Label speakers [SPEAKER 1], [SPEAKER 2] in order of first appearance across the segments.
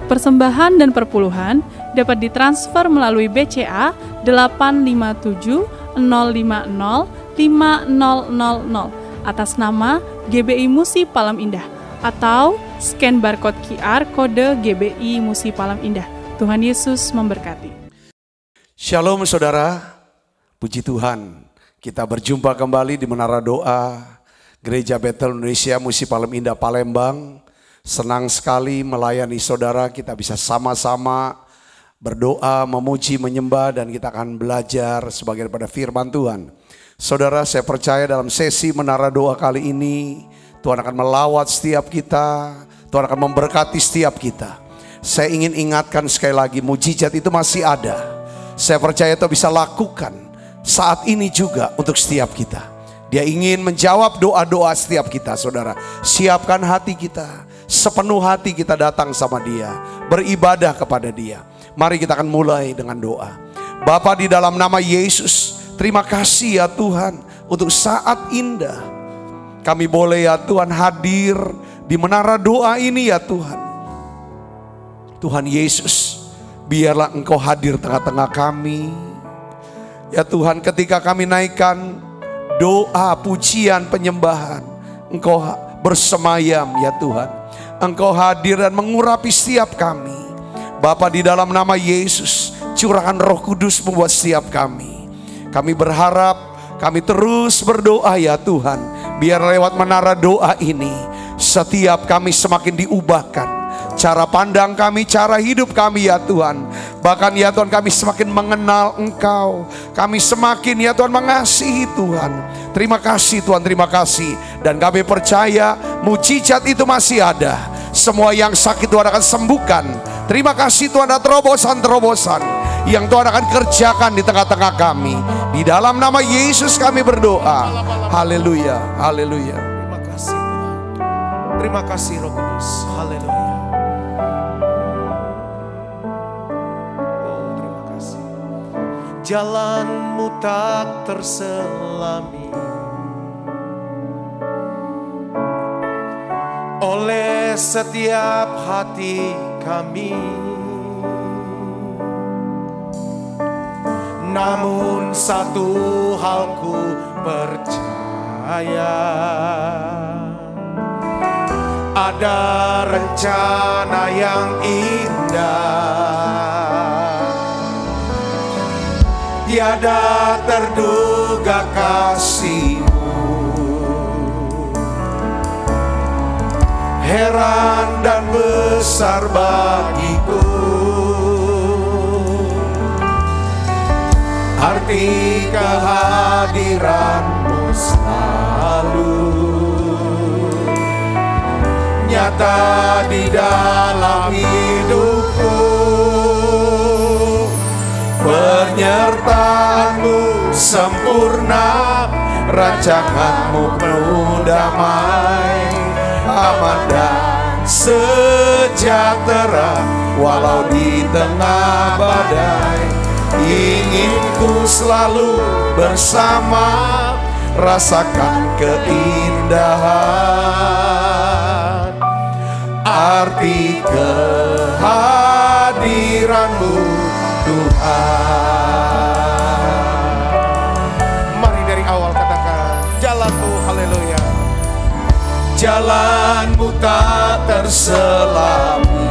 [SPEAKER 1] Persembahan dan perpuluhan dapat ditransfer melalui BCA 857 050 5000 atas nama GBI Musi Palam Indah atau scan barcode QR kode GBI Musi Palam Indah. Tuhan Yesus memberkati.
[SPEAKER 2] Shalom saudara, puji Tuhan. Kita berjumpa kembali di Menara Doa Gereja Betel Indonesia Musi Palam Indah Palembang. Senang sekali melayani saudara, kita bisa sama-sama berdoa, memuji, menyembah, dan kita akan belajar sebagian pada firman Tuhan. Saudara, saya percaya dalam sesi Menara Doa kali ini, Tuhan akan melawat setiap kita, Tuhan akan memberkati setiap kita. Saya ingin ingatkan sekali lagi, mujizat itu masih ada. Saya percaya Tuhan bisa lakukan saat ini juga untuk setiap kita. Dia ingin menjawab doa-doa setiap kita, saudara. Siapkan hati kita. Sepenuh hati kita datang sama Dia, beribadah kepada Dia. Mari kita akan mulai dengan doa. Bapa, di dalam nama Yesus, terima kasih ya Tuhan untuk saat indah. Kami boleh ya Tuhan hadir di Menara Doa ini ya Tuhan. Tuhan Yesus, biarlah Engkau hadir tengah-tengah kami. Ya Tuhan, ketika kami naikkan doa, pujian, penyembahan, Engkau bersemayam ya Tuhan. Engkau hadir dan mengurapi setiap kami. Bapa, di dalam nama Yesus, curahkan Roh Kudus membuat setiap kami. Kami berharap, kami terus berdoa ya Tuhan. Biar lewat menara doa ini, setiap kami semakin diubahkan. Cara pandang kami, cara hidup kami ya Tuhan. Bahkan ya Tuhan, kami semakin mengenal Engkau. Kami semakin ya Tuhan mengasihi Tuhan. Terima kasih Tuhan, terima kasih. Dan kami percaya mujizat itu masih ada. Semua yang sakit Tuhan akan sembuhkan. Terima kasih Tuhan, ada terobosan-terobosan yang Tuhan akan kerjakan di tengah-tengah kami. Di dalam nama Yesus kami berdoa. Haleluya, haleluya.
[SPEAKER 3] Terima kasih Tuhan. Terima kasih Roh Kudus. Haleluya. Terima kasih. Jalanmu tak terselami oleh setiap hati kami, namun satu hal ku percaya, ada rencana yang indah, tiada terduga kasih. Heran dan besar bagiku arti kehadiranmu selalu nyata di dalam hidupku. Penyertaanmu sempurna, rancanganmu penuh damai, aman dan sejahtera walau di tengah badai. Ingin ku selalu bersama, rasakan keindahan arti kehadiranmu Tuhan. Mari dari awal katakan jalanmu, haleluya. Jalanmu tak terselami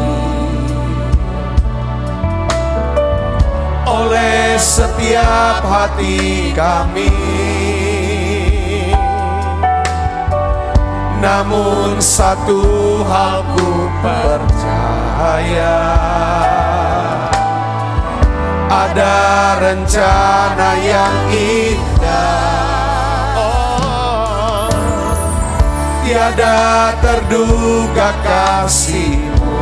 [SPEAKER 3] oleh setiap hati kami, namun satu hal ku percaya, ada rencana yang indah, tiada terduga kasih-Mu.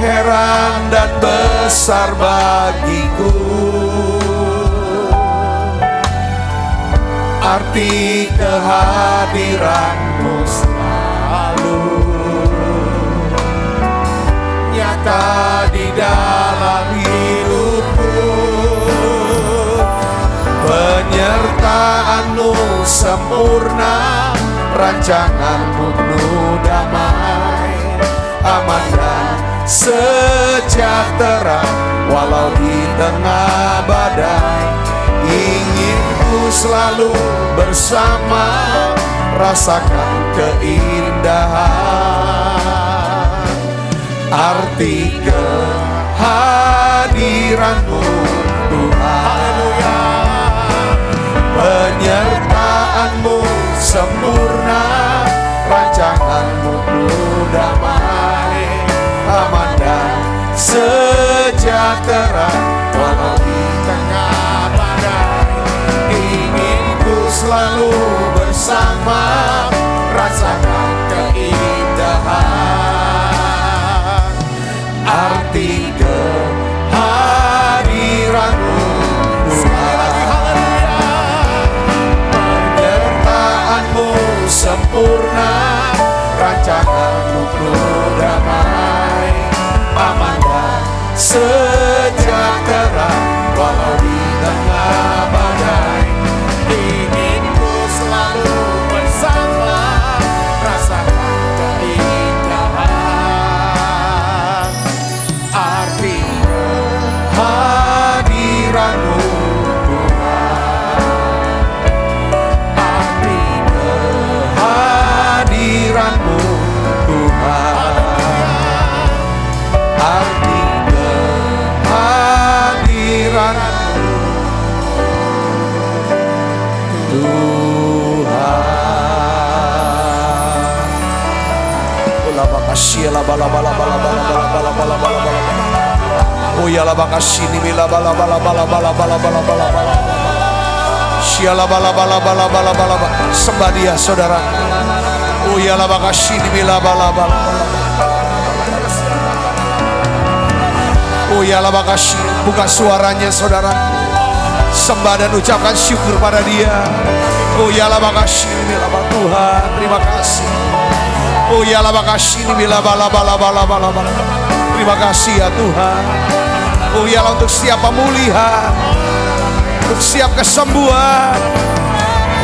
[SPEAKER 3] Heran dan besar bagiku arti kehadiran-Mu selalu nyata di dalam hidupku. Penyertaan-Mu sempurna, rancangan-Mu penuh damai,
[SPEAKER 2] sejahtera walau di tengah badai. Ingin ku selalu bersama, rasakan keindahan. Arti kehadiran-Mu Tuhan, penyertaan-Mu sempurna, rancangan-Mu penuh damai, aman dan sejahtera walau di tengah badai. Ingin ku selalu bersama, rasakan keindahan. Arti kehadiran-Mu Tuhan, penyertaan-Mu sempurna, rancangan-Mu penuh damai, aman dan sejahtera walau di tengah badai. Ingin ku selalu bersama, rasakan keindahan. Arti kehadiran-Mu Tuhan, arti kehadiran-Mu Tuhan, arti kehadiran-Mu Tuhan. Ola bakasih la bala bala bala bala bala bala bala bala bala. Oh ya la bakasih ni bila bala bala bala bala bala bala bala bala. Siala bala bala bala bala bala. Sembah Dia saudara. Oh ya la bakasih ni bila bala bala bala. Oh ya la bakasih, buka suaranya saudara. Sembah dan ucapkan syukur pada Dia. Oh ya la bakasih ni bila bala. Tuhan terima kasih. Oh ya la bakasih ni bila bala bala bala bala bala. Terima kasih ya Tuhan. Oh ya untuk setiap pemulihan, untuk setiap kesembuhan.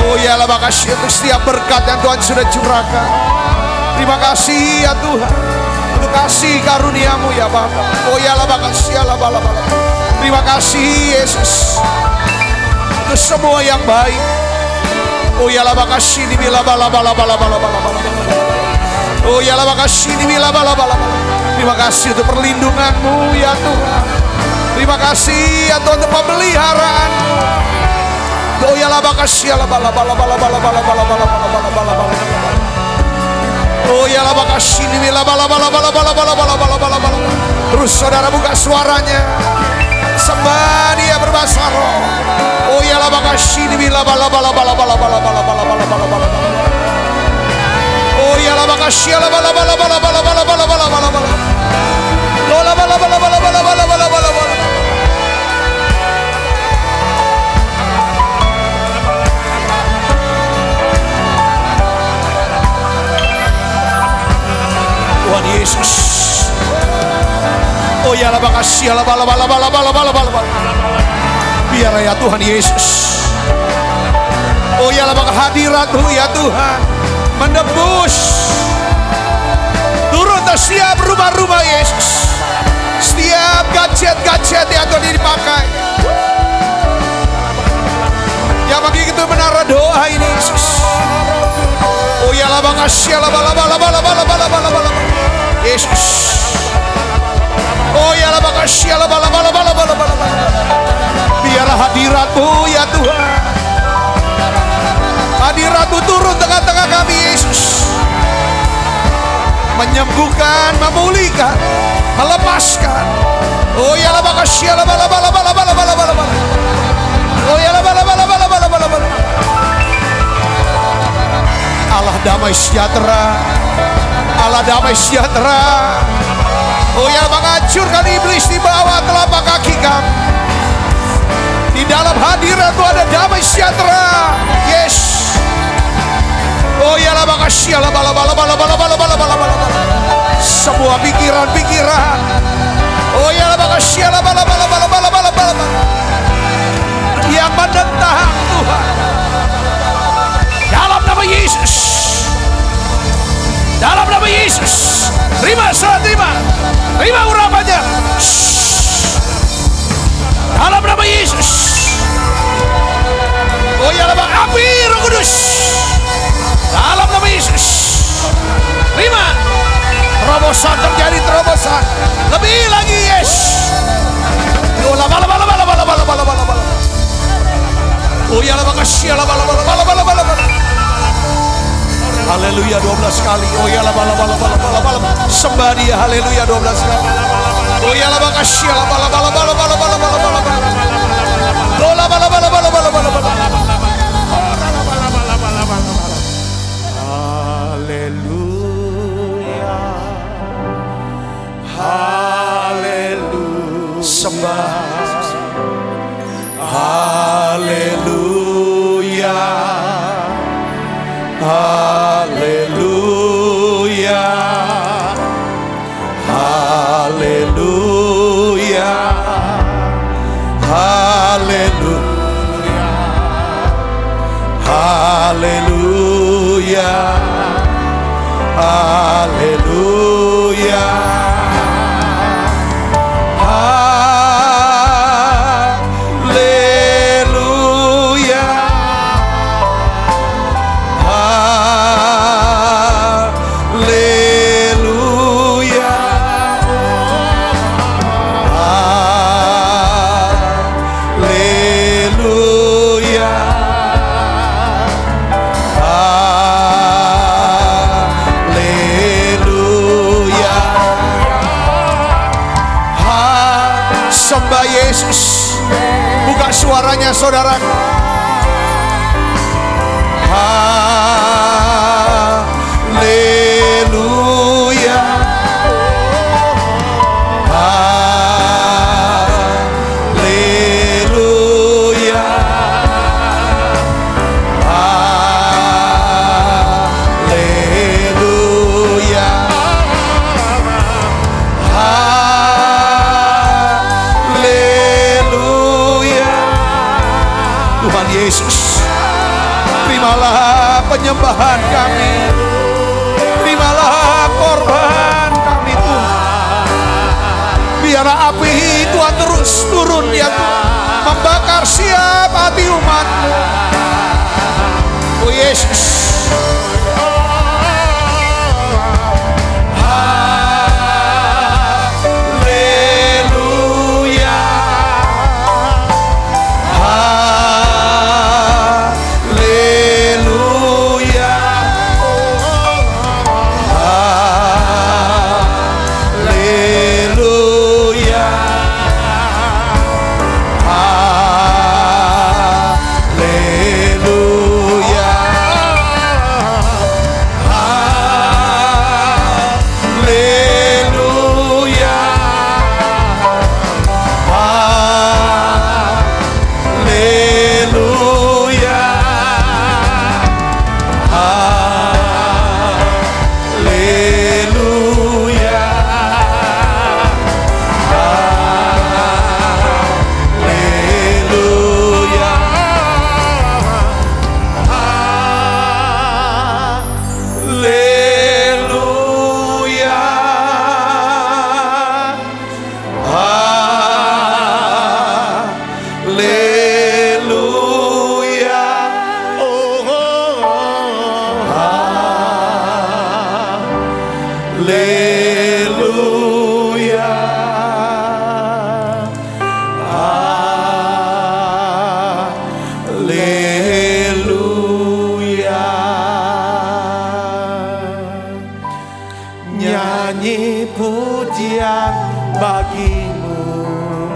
[SPEAKER 2] Oh ya la bakasih untuk setiap berkat yang Tuhan sudah curahkan. Terima kasih ya Tuhan untuk kasih karunia-Mu ya Bapa. Oh ya la bakasih ya la bala bala. Terima kasih Yesus untuk semua yang baik. Oh ya la bakasih ni bila bala bala bala bala bala bala. Oh ya la bakasih ni bila bala bala bala. Terima kasih untuk perlindungan-Mu ya Tuhan. Terima kasih ya Tuhan untuk pemeliharaan-Mu. Oh ya la bakasih ya la bala bala bala bala bala bala bala bala bala bala. Oh ya la bakasih ni bila bala bala bala bala bala bala bala bala bala. Terus saudara buka suaranya. Sembah Dia berbahasa roh. Oh ya la bakasih ni bila bala bala bala bala bala bala bala bala bala bala. Oh ya la bakasih la bala bala bala bala bala bala bala bala bala. Oh la bala bala bala bala bala bala bala bala. Tuhan Yesus. Oh ya la bakasih la bala bala bala bala bala bala. Biar ya Tuhan Yesus. Oh ya la hadirat-Mu ya Tuhan menembus turun ke setiap rumah-rumah Yesus, setiap gadget-gadget yang Tuhan dipakai, yang begitu menara doa ini Yesus. Oh ya la bakasih la bala bala bala bala bala bala bala Yesus. Oh ya la bakasih la bala bala bala bala bala. Biarlah hadirat-Mu ya Tuhan, hadirat-Mu turun tengah-tengah kami Yesus, menyembuhkan, memulihkan, melepaskan. Oh ya la bakasih la bala bala bala bala bala bala. Oh ya la bala bala bala bala bala bala. Allah damai sejahtera, Allah damai sejahtera. Oh ya menghancurkan iblis di bawah telapak kaki kami. Di dalam hadirat-Mu ada damai sejahtera. Yes. Oh ya la bakasih la bala bala bala bala bala bala bala bala. Semua pikiran-pikiran. Oh ya la bakasih la bala bala bala bala bala bala. Yang menentang Tuhan. Dalam nama Yesus. Dalam nama Yesus. Terima, serah terima. Terima urapannya. Dalam nama Yesus. Oh ya Bang, api Roh Kudus. Dalam nama Yesus. Terima. Terobosan terjadi, terobosan. Lebih lagi, yes. Oh ya Bang, kasih ya Bang. Haleluya 12 kali. Oh ya sembah dia. Haleluya 12 kali. Oh ya Bang, kasih ya Bang. Haleluya. Haleluya. Sembah. Haleluya. Haleluya. Haleluya. Haleluya. Haleluya. Haleluya. Yesus, buka suaranya saudara. Haleluya. Haleluya. Haleluya. Tuhan Yesus, terimalah penyembahan kami, terimalah korban kami Tuhan. Biarlah api Tuhan terus turun ya Tuhan, membakar siap hati umat-Mu. Oh Yesus. Nyanyi pujian bagimu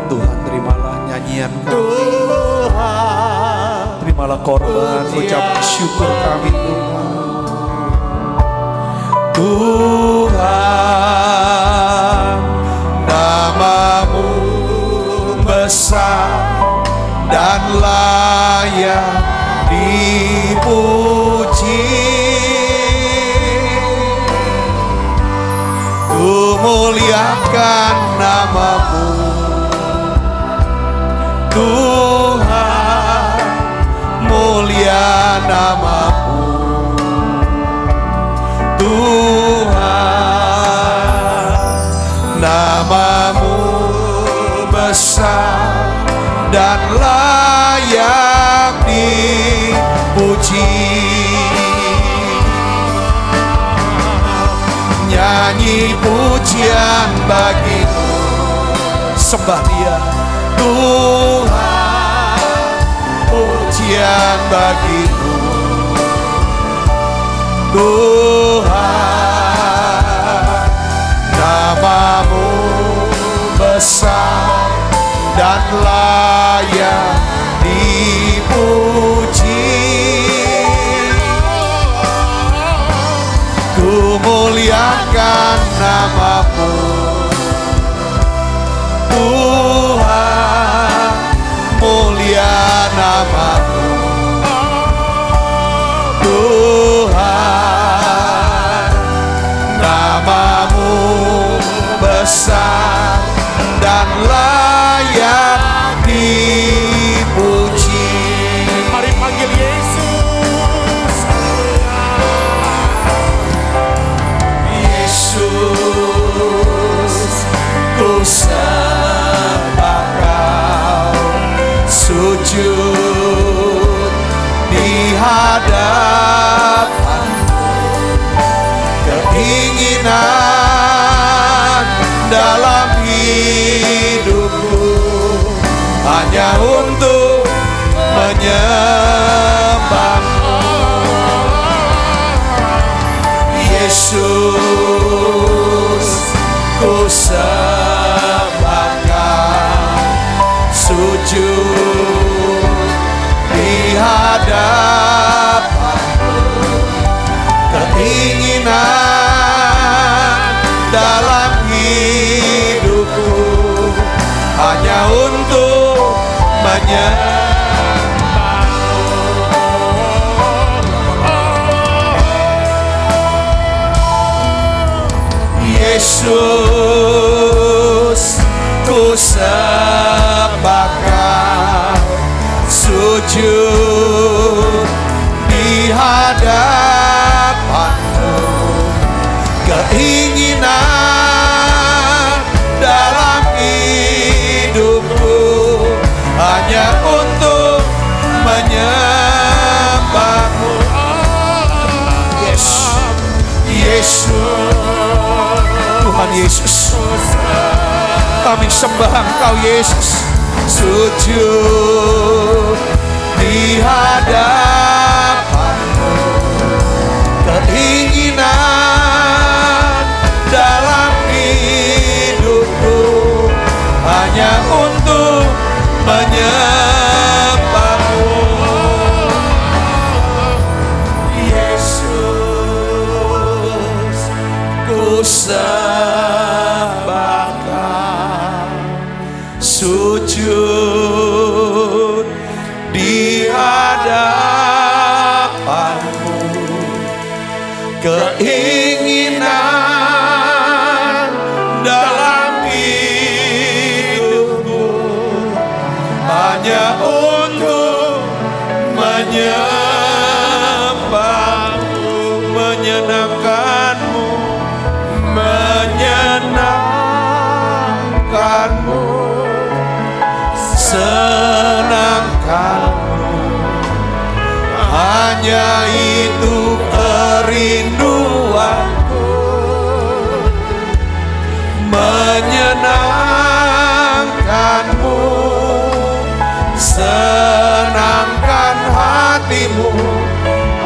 [SPEAKER 2] Tuhan, terimalah nyanyian kami Tuhan, terimalah korban ucapan syukur kami Tuhan. Tuhan, nama-Mu besar dan layak dipuji. Muliakan nama-Mu Tuhan, mulia nama-Mu Tuhan, nama-Mu besar nyanyi pujian bagimu. Sembah Dia, Tuhan, pujian bagimu. Tuhan, namamu besar dan layak dipuji. Ku muliakan namamu, Tuhan, mulia namamu. Tuhan, namamu besar dan layak dipuji.
[SPEAKER 3] Mari panggil Yesus.
[SPEAKER 2] Yesus, ku sembah Kau, sujud di hadapan-Mu. Keinginan dalam hidupku hanya untuk menyembah-Mu. Yesus, ku sembah Kau, sujud di hadapan-Mu. Keinginan dalam hidupku hanya untuk menyembah-Mu. Yesus, ku sembah Kau, sujud di hadapan-Mu. Keinginan dalam hidupku hanya untuk menyembah-Mu. Yes, Yesus, Tuhan Yesus, kami sembah Engkau Yesus, sujud di hadapan-Mu. Keinginan dalam hidupku hanya untuk menyembah-Mu. Yesus, ku sembah Kau, sujud di hadapan-Mu. Keinginan dalam hidupku hanya untuk menyembah-Mu, menyenangkan-Mu, menyenangkan-Mu, senangkan-Mu. Hanya itu kerinduanku, menyenangkan-Mu, senangkan hatimu.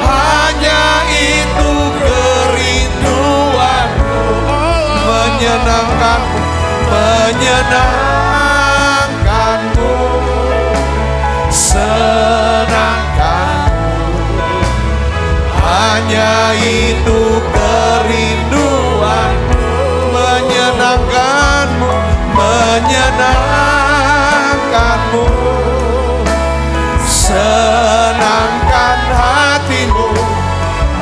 [SPEAKER 2] Hanya itu kerinduanku, menyenangkan-Mu, menyenangkan-Mu, senangkan-Mu. Hanya itu kerinduanku, menyenangkan-Mu, menyenangkan-Mu, senangkan hatimu.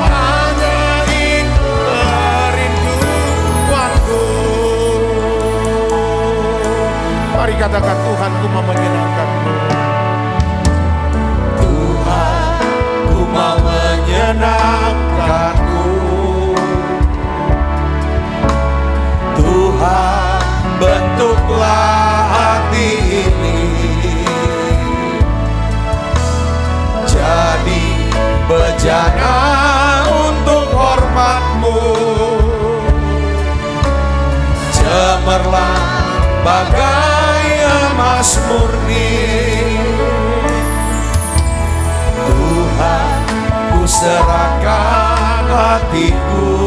[SPEAKER 2] Hanya itu kerinduanku.
[SPEAKER 3] Mari katakan, Tuhanku mau menyenangkan-Mu.
[SPEAKER 2] Tuhan, ku mau menyenangkan-Mu. Tuhan, bentuklah hati ini jadi bejana untuk hormat-Mu. cemerlang bagai emas murni. Tuhan, ku serahkan hatiku,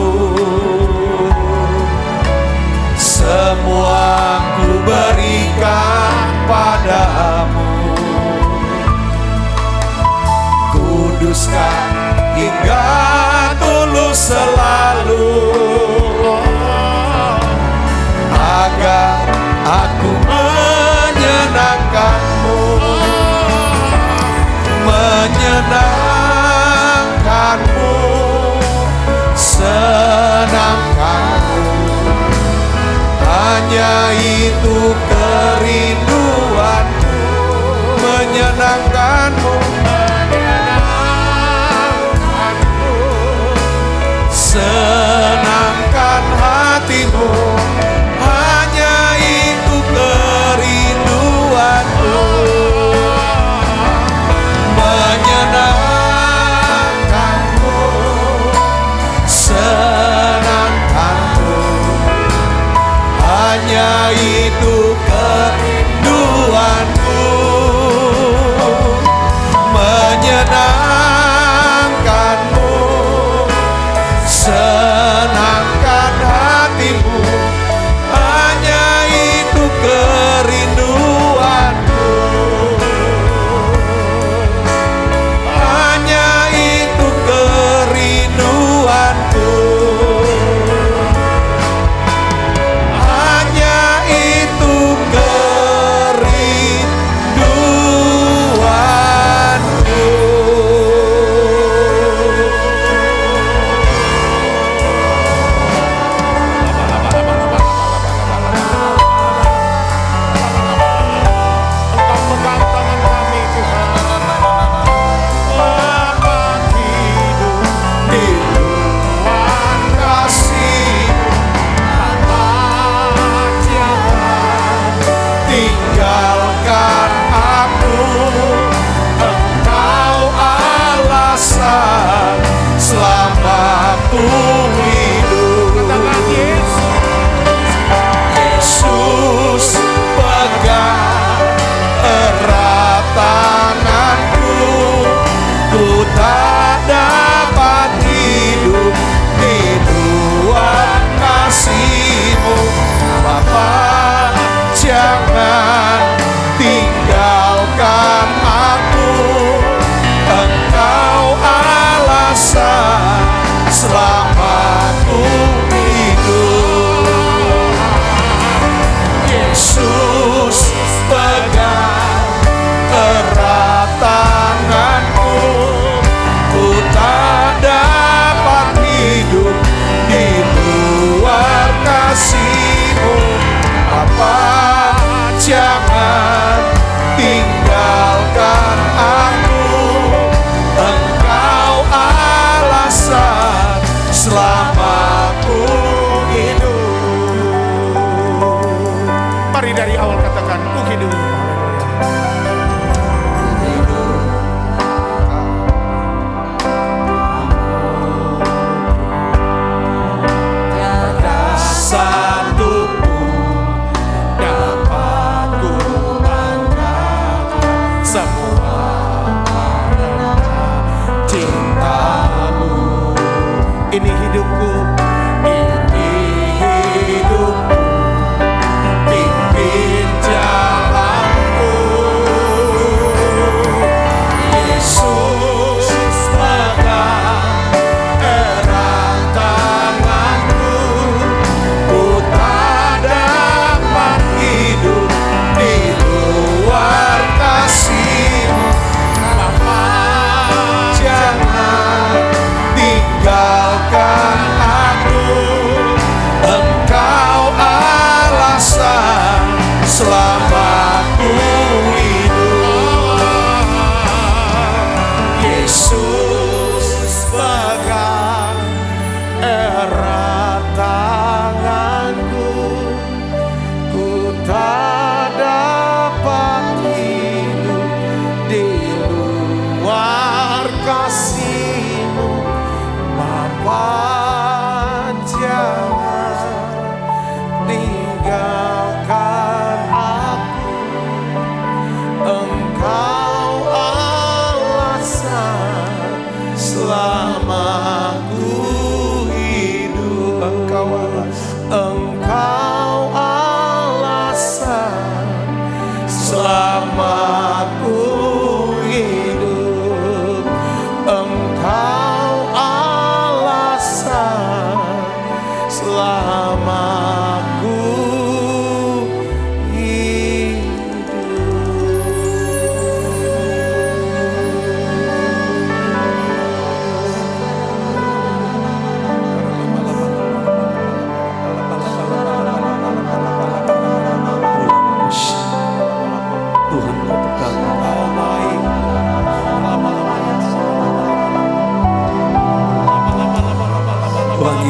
[SPEAKER 2] semua ku berikan padamu. Kuduskan hingga tulus selalu, agar aku menyenangkanmu, menyenangkanmu, senangkanmu. Hanya itu kerinduanku, menyenangkanmu, menyenangkanmu, senangkan hatimu. Hanya itu kerinduanku, menyenangkanmu, senangkanmu. Hanya itu kerinduanku, menyenangkanmu, senangkan hatimu. Hanya itu kerinduanku, hanya itu kerinduanku. Ini hidupku, pimpin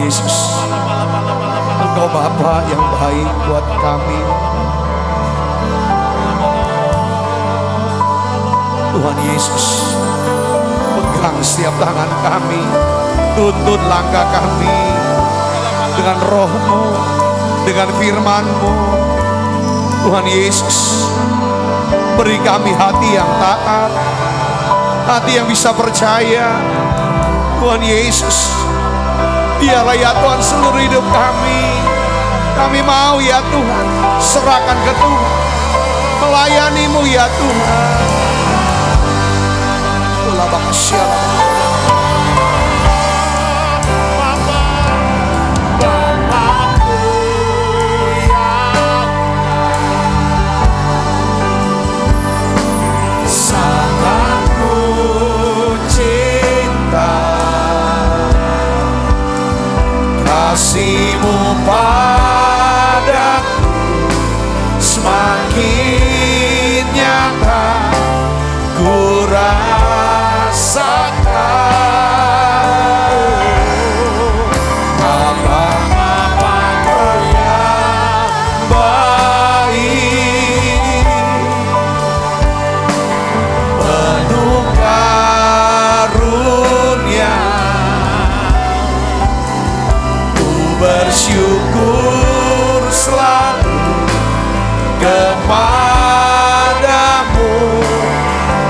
[SPEAKER 2] Yesus, Engkau Bapa yang baik buat kami. Tuhan Yesus, pegang setiap tangan kami, tuntun langkah kami dengan roh-Mu, dengan firman-Mu. Tuhan Yesus, beri kami hati yang taat, hati yang bisa percaya. Tuhan Yesus, Dialah ya Tuhan seluruh hidup kami. Kami mau ya Tuhan serahkan ke Tuhan, melayani-Mu ya Tuhan. Sangat ku cinta kasih-Mu padaku, semakin nyata ku rasakan apa-apa yang baik, penuh karunia. Ku bersyukur selalu kepadamu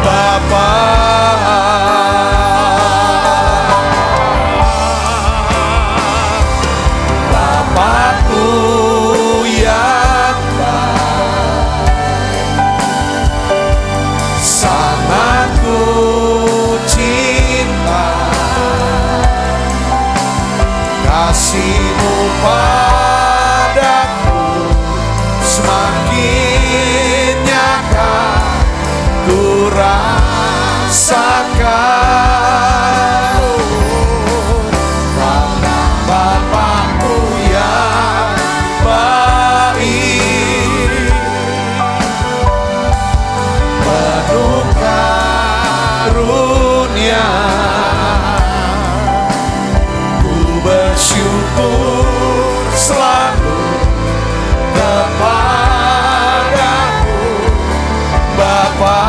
[SPEAKER 2] Bapa. Bapakku yang baik, sangat ku cinta kasih-Mu padaku, semakin nyata ku rasakan. Bapakku yang baik, penuh karunia. Ku bersyukur selalu kepadamu Bapa.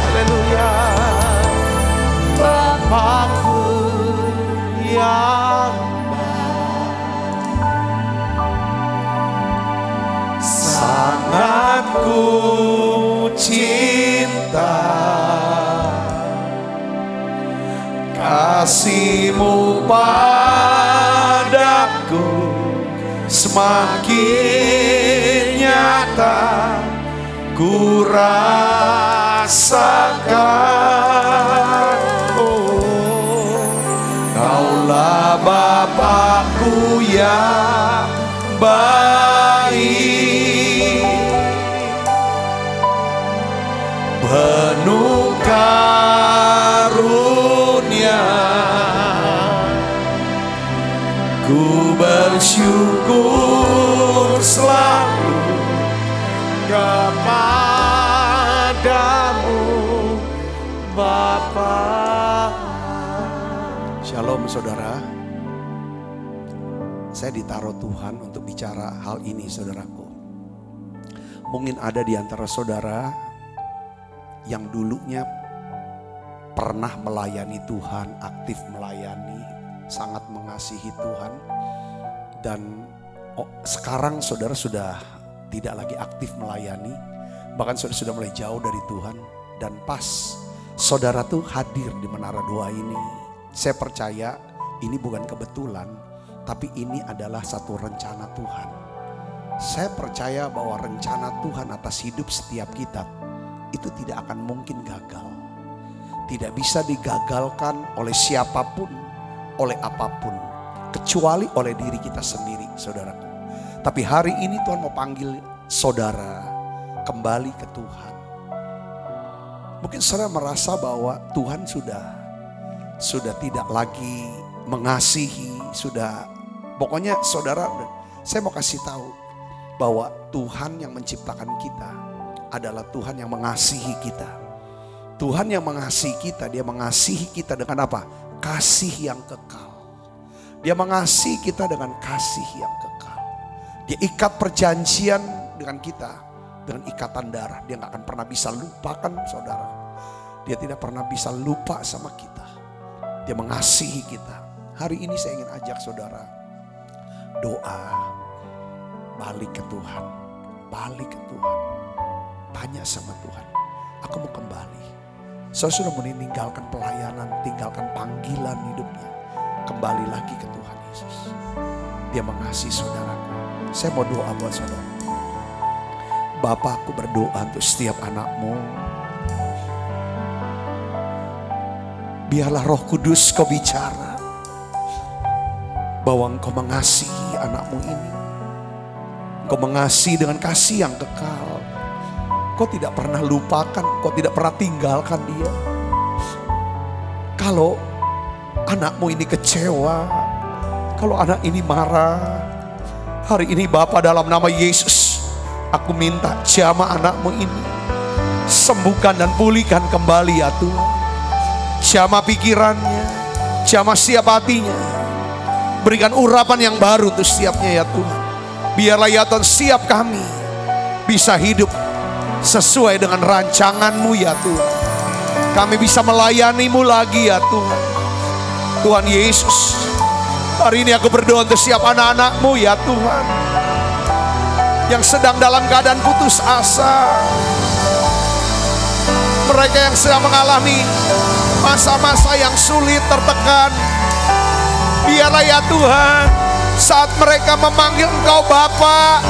[SPEAKER 2] Haleluya. Bapakku yang baik, sangat ku cinta kasih-Mu padaku, semakin nyata ku rasakan. Oh, Kaulah Bapakku yang baik, penuh karunia. Ku bersyukur selalu kepadamu Bapa. Shalom saudara. Saya ditaruh Tuhan untuk bicara hal ini saudaraku. Mungkin ada di antara saudara yang dulunya pernah melayani Tuhan, aktif melayani, sangat mengasihi Tuhan. Dan sekarang saudara sudah tidak lagi aktif melayani, bahkan saudara sudah mulai jauh dari Tuhan. Dan pas saudara tuh hadir di Menara Doa ini, saya percaya ini bukan kebetulan, tapi ini adalah satu rencana Tuhan. Saya percaya bahwa rencana Tuhan atas hidup setiap kita itu tidak akan mungkin gagal. Tidak bisa digagalkan oleh siapapun, oleh apapun, kecuali oleh diri kita sendiri, saudaraku. Tapi hari ini Tuhan mau panggil saudara kembali ke Tuhan. Mungkin saudara merasa bahwa Tuhan sudah tidak lagi mengasihi, pokoknya saudara, saya mau kasih tahu bahwa Tuhan yang menciptakan kita adalah Tuhan yang mengasihi kita. Tuhan yang mengasihi kita, Dia mengasihi kita dengan apa? Kasih yang kekal. Dia mengasihi kita dengan kasih yang kekal. Dia ikat perjanjian dengan kita dengan ikatan darah. Dia gak akan pernah bisa lupakan saudara. Dia tidak pernah bisa lupa sama kita. Dia mengasihi kita. Hari ini saya ingin ajak saudara doa, balik ke Tuhan, balik ke Tuhan. Tanya sama Tuhan, aku mau kembali. Saya sudah meninggalkan pelayanan, tinggalkan panggilan hidupnya. Kembali lagi ke Tuhan Yesus. Dia mengasihi saudaraku. Saya mau doa buat saudara. Bapa, aku berdoa untuk setiap anakmu. Biarlah Roh Kudus kau bicara. Bahwa engkau mengasihi anakmu ini. Engkau mengasihi dengan kasih yang kekal. Kau tidak pernah lupakan, kau tidak pernah tinggalkan dia. Kalau anakmu ini kecewa, kalau anak ini marah, hari ini Bapa dalam nama Yesus, aku minta jamah anakmu ini. Sembuhkan dan pulihkan kembali ya Tuhan. Jamah pikirannya, jamah siap hatinya. Berikan urapan yang baru untuk setiapnya ya Tuhan. Biarlah ya Tuhan siap kami bisa hidup sesuai dengan rancangan-Mu ya Tuhan. Kami bisa melayani-Mu lagi ya Tuhan. Tuhan Yesus, hari ini aku berdoa untuk siap anak-anak-Mu ya Tuhan, yang sedang dalam keadaan putus asa. Mereka yang sedang mengalami masa-masa yang sulit, tertekan. Biarlah ya Tuhan, saat mereka memanggil Engkau Bapa,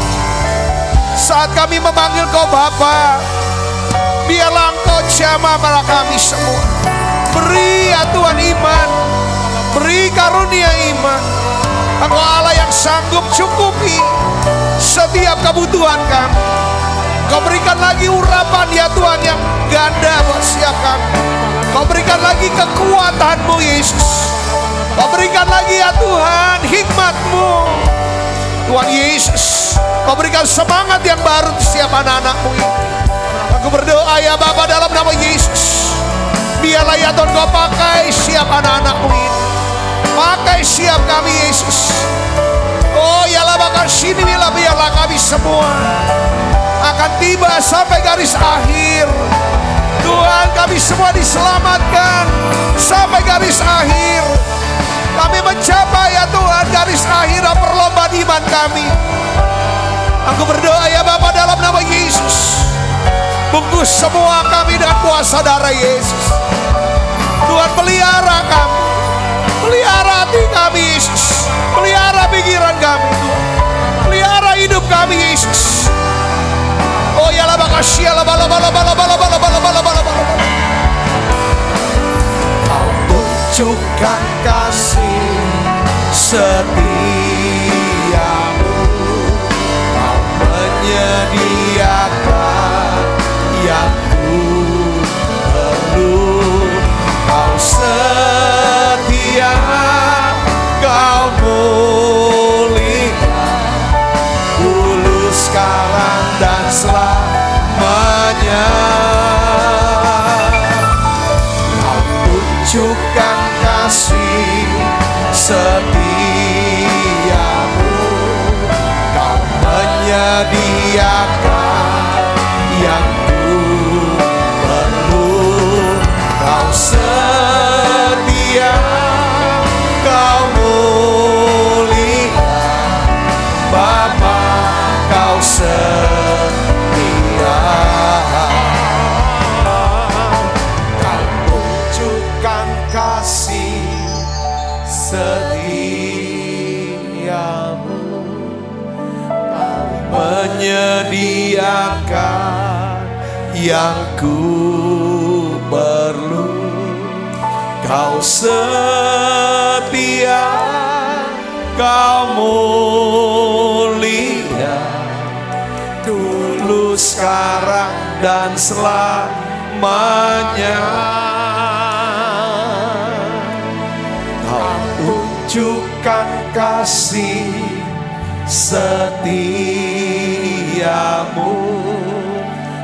[SPEAKER 2] saat kami memanggil Kau Bapa, biarlah Engkau jamah pada kami semua. Beri ya Tuhan iman, beri karunia iman. Engkau Allah yang sanggup cukupi setiap kebutuhan kami. Kau berikan lagi urapan ya Tuhan yang ganda buat setiap kami. Kau berikan lagi kekuatan-Mu Yesus. Kau berikan lagi ya Tuhan hikmat-Mu. Tuhan Yesus, Kau berikan semangat yang baru untuk setiap anak-anak-Mu ini. Aku berdoa ya Bapa dalam nama Yesus. Biarlah ya Tuhan Kau pakai siap anak-anak-Mu ini. Pakai siap kami Yesus. Oh ya lah bakal sini biarlah kami semua akan tiba sampai garis akhir. Tuhan, kami semua diselamatkan sampai garis akhir. Kami mencapai ya Tuhan garis akhir perlombaan iman kami. Aku berdoa ya Bapa dalam nama Yesus. Bungkus semua kami dengan kuasa darah Yesus. Tuhan, pelihara kami, pelihara hati kami Yesus, pelihara pikiran kami Tuhan, pelihara hidup kami Yesus. Oh ya lah bakal siala bala. Kau tunjukkan kasih setiamu. Kau menyediakan yang ku perlu. Kau setia, Kau pulihkan dulu, sekarang dan selamanya. Kau tunjukkan kasih setiamu. Kau menyediakan yang ku perlu. Kau setia, Kau pulihkan Bapa, Kau setia. Kau tunjukkan kasih setiamu. Kau menyediakan yang ku perlu. Kau setia, Kau mulia dulu, sekarang dan selamanya. Kau tunjukkan kasih setiamu.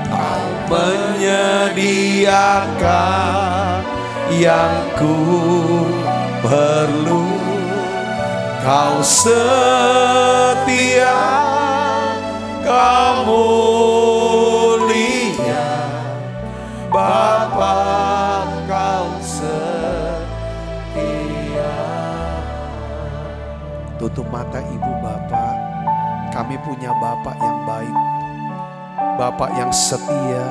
[SPEAKER 2] Kau menyediakan yang ku perlu. Kau setia, Kau mulia, Bapa, Kau setia. Tutup mata ibu bapak, kami punya Bapak yang baik, Bapak yang setia.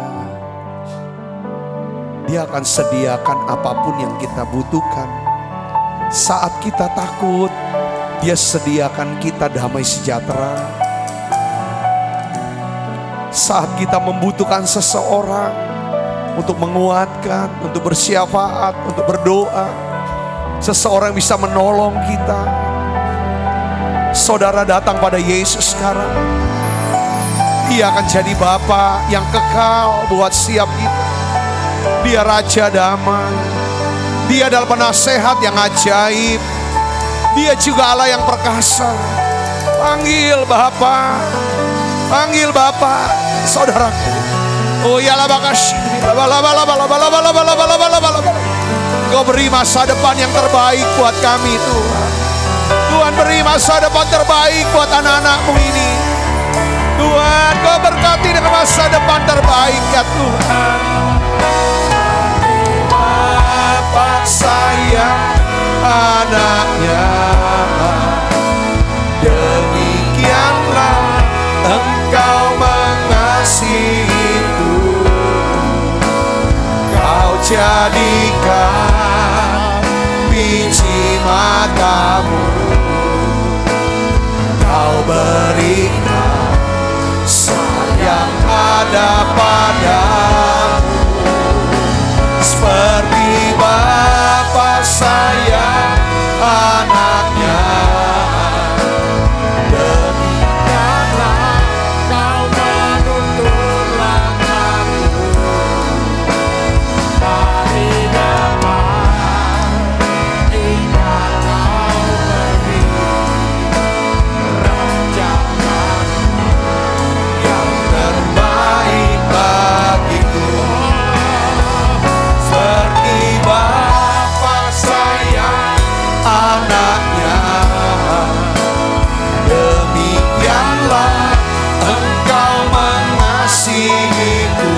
[SPEAKER 2] Dia akan sediakan apapun yang kita butuhkan. Saat kita takut, Dia sediakan kita damai sejahtera. Saat kita membutuhkan seseorang untuk menguatkan, untuk bersyafaat, untuk berdoa, seseorang bisa menolong kita. Saudara datang pada Yesus sekarang. Dia akan jadi Bapa yang kekal buat setiap kita. Dia Raja damai. Dia adalah penasehat yang ajaib. Dia juga Allah yang perkasa. Panggil Bapa, panggil Bapa, saudaraku. Oh ya lah bakasih. Kau beri masa depan yang terbaik buat kami Tuhan. Tuhan beri masa depan terbaik buat anak-anak-Mu ini. Tuhan, Kau berkati dengan masa depan terbaik ya Tuhan. Bapa sayang anaknya, demikianlah Engkau mengasihiku. Kau jadikan biji matamu, Kau berikan sayang ada padamu. Seperti Bapa sayang anaknya, demikianlah Kau menuntun langkahku. Hari depan indah Kau beri rancangan yang terbaik bagiku. Seperti Bapa sayang anaknya, demikianlah Engkau mengasihiku.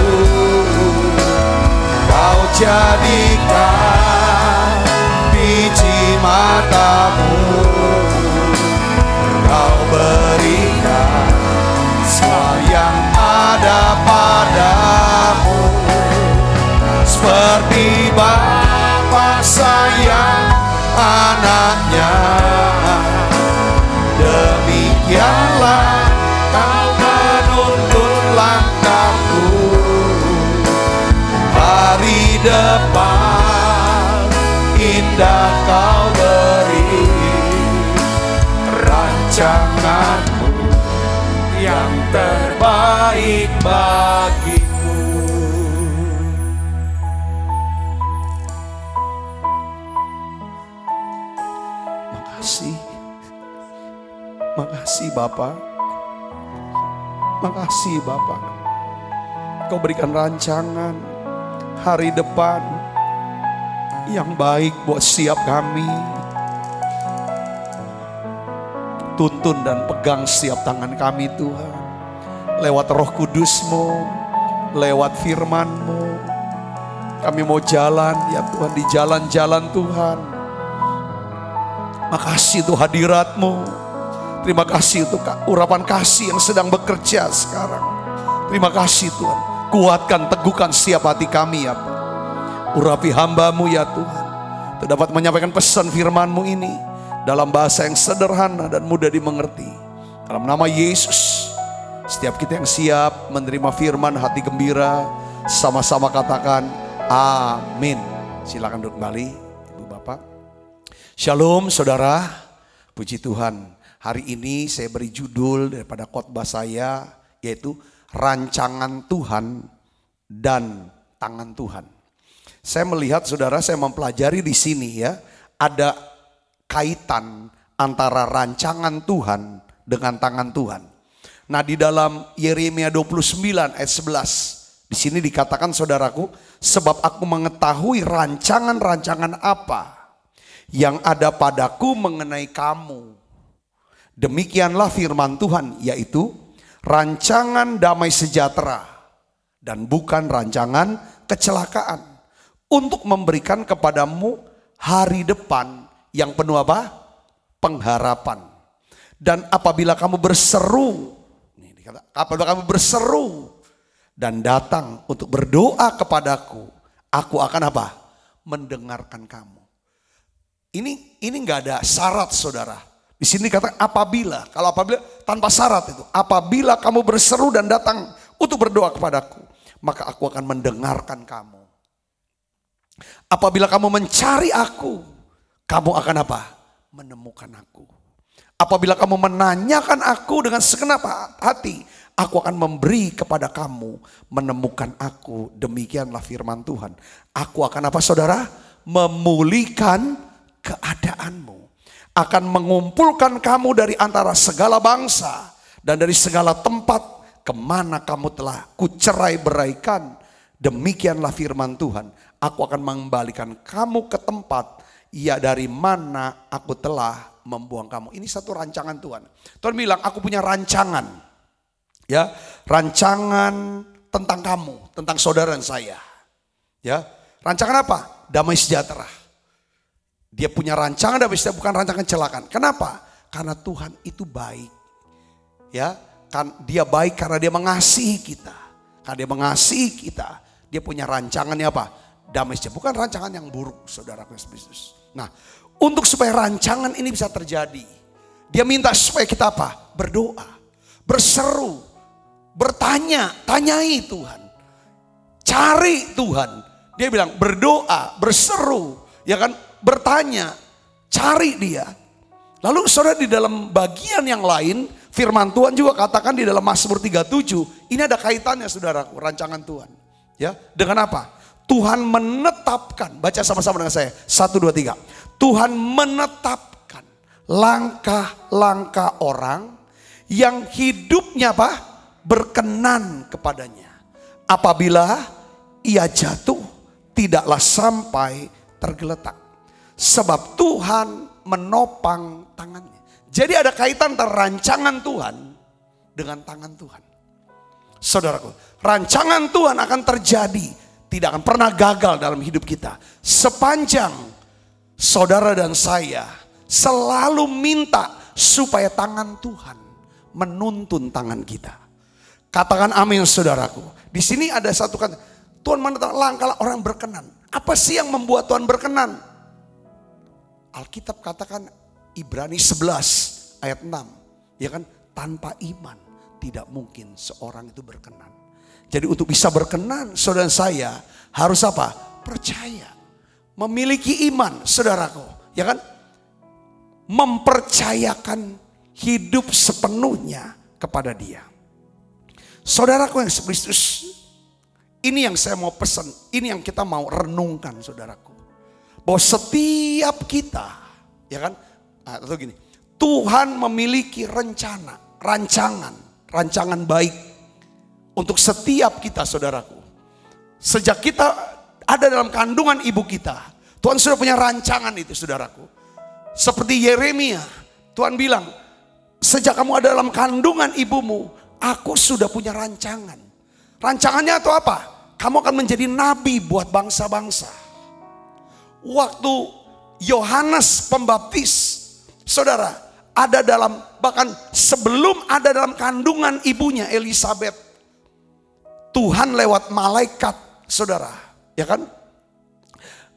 [SPEAKER 2] Kau jadikan biji matamu, Kau berikan semua yang ada padamu. Seperti Bapa sayang anaknya, demikianlah Kau menuntun langkahku. Hari depan indah Kau beri rancangan-Mu yang terbaik bagiku. Makasih Bapa. Makasih Bapa. Kau berikan rancangan hari depan yang baik buat setiap kami. Tuntun dan pegang setiap tangan kami Tuhan. Lewat Roh Kudus-Mu, lewat firman-Mu. Kami mau jalan ya Tuhan, di jalan-jalan Tuhan. Makasih untuk hadirat-Mu. Terima kasih untuk urapan kasih yang sedang bekerja sekarang. Terima kasih Tuhan. Kuatkan, teguhkan setiap hati kami ya Pak. Urapi hamba-Mu ya Tuhan, untuk dapat menyampaikan pesan firman-Mu ini dalam bahasa yang sederhana dan mudah dimengerti. Dalam nama Yesus, setiap kita yang siap menerima firman, hati gembira, sama-sama katakan amin. Silakan duduk kembali Ibu Bapak. Shalom saudara, puji Tuhan. Hari ini saya beri judul daripada khotbah saya, yaitu rancangan Tuhan dan tangan Tuhan. Saya melihat saudara, saya mempelajari di sini ya, ada kaitan antara rancangan Tuhan dengan tangan Tuhan. Nah di dalam Yeremia 29 ayat 11, Di sini dikatakan saudaraku, sebab aku mengetahui rancangan-rancangan apa yang ada padaku mengenai kamu. Demikianlah firman Tuhan, yaitu rancangan damai sejahtera dan bukan rancangan kecelakaan, untuk memberikan kepadamu hari depan yang penuh apa? Pengharapan. Dan apabila kamu berseru, apabila kamu berseru dan datang untuk berdoa kepadaku, aku akan apa? Mendengarkan kamu. Ini nggak ada syarat, saudara. Di sini dikatakan apabila, kalau apabila tanpa syarat itu, apabila kamu berseru dan datang untuk berdoa kepadaku, maka aku akan mendengarkan kamu. Apabila kamu mencari aku, kamu akan apa? Menemukan aku. Apabila kamu menanyakan aku dengan segenap hati, aku akan memberi kepada kamu, menemukan aku. Demikianlah firman Tuhan. Aku akan apa, saudara? Memulihkan keadaanmu. Akan mengumpulkan kamu dari antara segala bangsa dan dari segala tempat kemana kamu telah kucerai beraikan. Demikianlah firman Tuhan. Aku akan mengembalikan kamu ke tempat ya dari mana aku telah membuang kamu. Ini satu rancangan Tuhan. Tuhan bilang, aku punya rancangan. Ya, rancangan tentang kamu, tentang saudara dan saya. Ya, rancangan apa? Damai sejahtera. Dia punya rancangan damai sejahtera, bukan rancangan kecelakaan. Kenapa? Karena Tuhan itu baik. Ya, kan dia baik karena dia mengasihi kita. Karena dia mengasihi kita, dia punya rancangannya apa? Damai sejahtera, bukan rancangan yang buruk, saudara Kristus. Nah, untuk supaya rancangan ini bisa terjadi, dia minta supaya kita apa? Berdoa, berseru, bertanya, tanyai Tuhan, cari Tuhan. Dia bilang berdoa, berseru, ya kan, bertanya, cari dia. Lalu saudara, di dalam bagian yang lain, firman Tuhan juga katakan di dalam Mazmur 37, ini ada kaitannya saudaraku, rancangan Tuhan. Ya, dengan apa? Tuhan menetapkan, baca sama-sama dengan saya, 1, 2, 3. Tuhan menetapkan langkah-langkah orang yang hidupnya apa? Berkenan kepadanya. Apabila ia jatuh, tidaklah sampai tergeletak. Sebab Tuhan menopang tangannya. Jadi ada kaitan antara rancangan Tuhan dengan tangan Tuhan. Saudaraku, rancangan Tuhan akan terjadi, tidak akan pernah gagal dalam hidup kita. Sepanjang saudara dan saya selalu minta supaya tangan Tuhan menuntun tangan kita. Katakan amin, saudaraku. Di sini ada satu kata, Tuhan menetapkan langkah orang berkenan. Apa sih yang membuat Tuhan berkenan? Alkitab katakan Ibrani 11 ayat 6. Ya kan, tanpa iman tidak mungkin seorang itu berkenan. Jadi untuk bisa berkenan, saudara saya harus apa? Percaya. Memiliki iman, saudaraku. Ya kan? Mempercayakan hidup sepenuhnya kepada dia. Saudaraku yang Kristus, ini yang saya mau pesan, ini yang kita mau renungkan, saudaraku. Bahwa setiap kita, ya kan, atau gini, Tuhan memiliki rencana, rancangan baik untuk setiap kita, saudaraku. Sejak kita ada dalam kandungan ibu kita, Tuhan sudah punya rancangan itu, saudaraku. Seperti Yeremia, Tuhan bilang, sejak kamu ada dalam kandungan ibumu, aku sudah punya rancangan. Rancangannya itu apa? Kamu akan menjadi nabi buat bangsa-bangsa. Waktu Yohanes Pembaptis, saudara, ada dalam, bahkan sebelum ada dalam kandungan ibunya Elisabeth, Tuhan lewat malaikat, saudara, ya kan,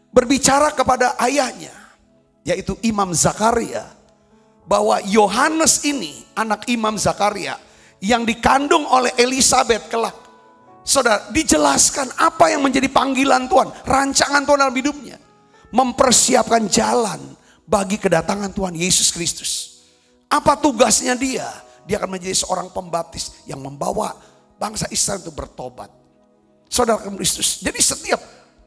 [SPEAKER 2] berbicara kepada ayahnya, yaitu Imam Zakaria, bahwa Yohanes ini anak Imam Zakaria yang dikandung oleh Elisabeth kelak. Saudara, dijelaskan apa yang menjadi panggilan Tuhan, rancangan Tuhan dalam hidupnya. Mempersiapkan jalan bagi kedatangan Tuhan Yesus Kristus. Apa tugasnya dia? Dia akan menjadi seorang pembaptis yang membawa bangsa Israel itu bertobat. Saudara Kristus. Jadi setiap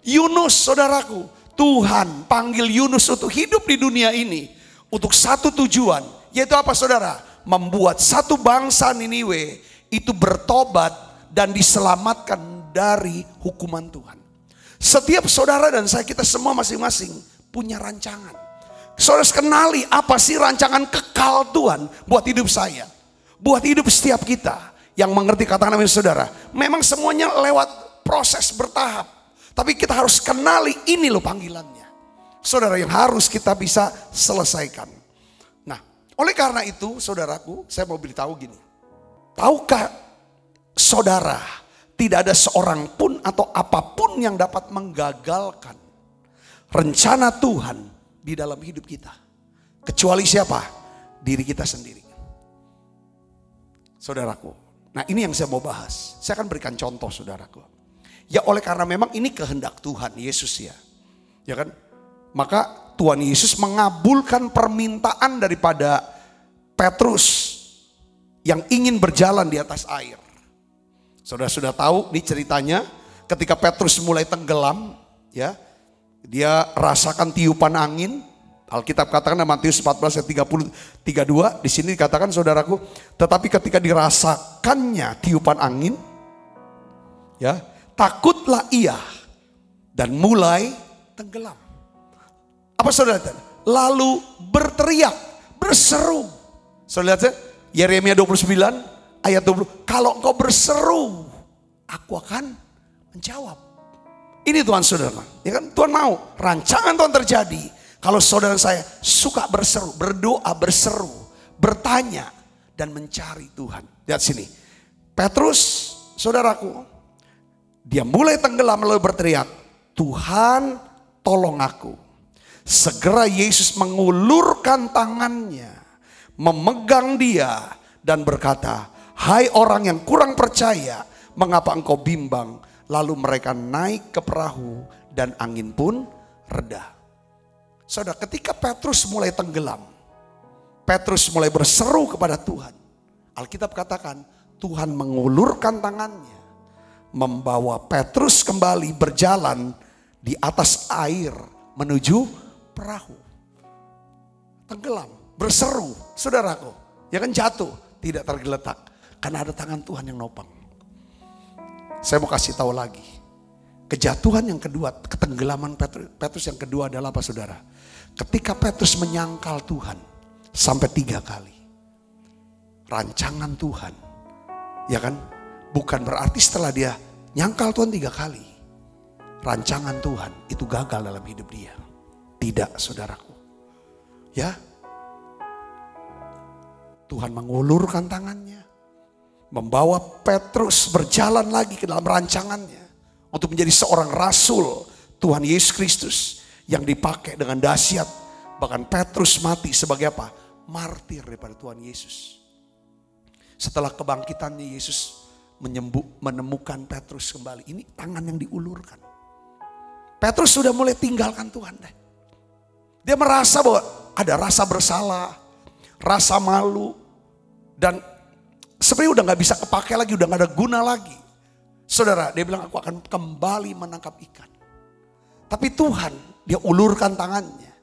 [SPEAKER 2] Yunus, saudaraku, Tuhan panggil Yunus untuk hidup di dunia ini untuk satu tujuan, yaitu apa, saudara? Membuat satu bangsa Niniwe itu bertobat dan diselamatkan dari hukuman Tuhan. Setiap saudara dan saya, kita semua masing-masing punya rancangan. Saudara kenali apa sih rancangan kekal Tuhan buat hidup saya, buat hidup setiap kita. Yang mengerti katakan amin saudara. Memang semuanya lewat proses bertahap. Tapi kita harus kenali ini loh panggilannya. Saudara, yang harus kita bisa selesaikan. Nah, oleh karena itu saudaraku, saya mau beritahu gini. Tahukah saudara, tidak ada seorang pun atau apapun yang dapat menggagalkan rencana Tuhan di dalam hidup kita. Kecuali siapa? Diri kita sendiri. Saudaraku. Nah, ini yang saya mau bahas. Saya akan berikan contoh saudaraku. Ya oleh karena memang ini kehendak Tuhan Yesus ya. Ya kan? Maka Tuhan Yesus mengabulkan permintaan daripada Petrus yang ingin berjalan di atas air. Saudara sudah tahu nih ceritanya, ketika Petrus mulai tenggelam, ya, dia rasakan tiupan angin. Alkitab katakan dalam Matius 14 ayat 32, di sini dikatakan saudaraku, tetapi ketika dirasakannya tiupan angin, ya, takutlah ia dan mulai tenggelam. Apa saudara? Lalu berteriak, berseru. Saudara lihat, Yeremia 29 ayat 20, kalau engkau berseru, aku akan menjawab. Ini Tuhan saudara, ya kan? Tuhan mau rancangan Tuhan terjadi. Kalau saudara saya suka berseru, berdoa, berseru, bertanya dan mencari Tuhan. Lihat sini, Petrus, saudaraku, dia mulai tenggelam lalu berteriak, Tuhan tolong aku. Segera Yesus mengulurkan tangannya, memegang dia dan berkata, hai orang yang kurang percaya, mengapa engkau bimbang? Lalu mereka naik ke perahu dan angin pun reda. Saudara, ketika Petrus mulai tenggelam, Petrus mulai berseru kepada Tuhan. Alkitab katakan Tuhan mengulurkan tangannya, membawa Petrus kembali berjalan di atas air menuju perahu. Tenggelam, berseru, saudaraku, ya kan jatuh, tidak tergeletak karena ada tangan Tuhan yang nopang. Saya mau kasih tahu lagi, kejatuhan yang kedua, ketenggelaman Petrus yang kedua adalah apa saudara? Ketika Petrus menyangkal Tuhan sampai 3 kali. Rancangan Tuhan, ya kan? Bukan berarti setelah dia nyangkal Tuhan 3 kali, rancangan Tuhan itu gagal dalam hidup dia. Tidak saudaraku. Ya, Tuhan mengulurkan tangannya, membawa Petrus berjalan lagi ke dalam rancangannya untuk menjadi seorang rasul Tuhan Yesus Kristus yang dipakai dengan dahsyat. Bahkan Petrus mati sebagai apa? Martir daripada Tuhan Yesus. Setelah kebangkitannya Yesus menemukan Petrus kembali. Ini tangan yang diulurkan. Petrus sudah mulai tinggalkan Tuhan deh. Dia merasa bahwa ada rasa bersalah, rasa malu, dan sebenarnya udah gak bisa kepakai lagi, udah gak ada guna lagi. Saudara, dia bilang aku akan kembali menangkap ikan. Tapi Tuhan, dia ulurkan tangannya.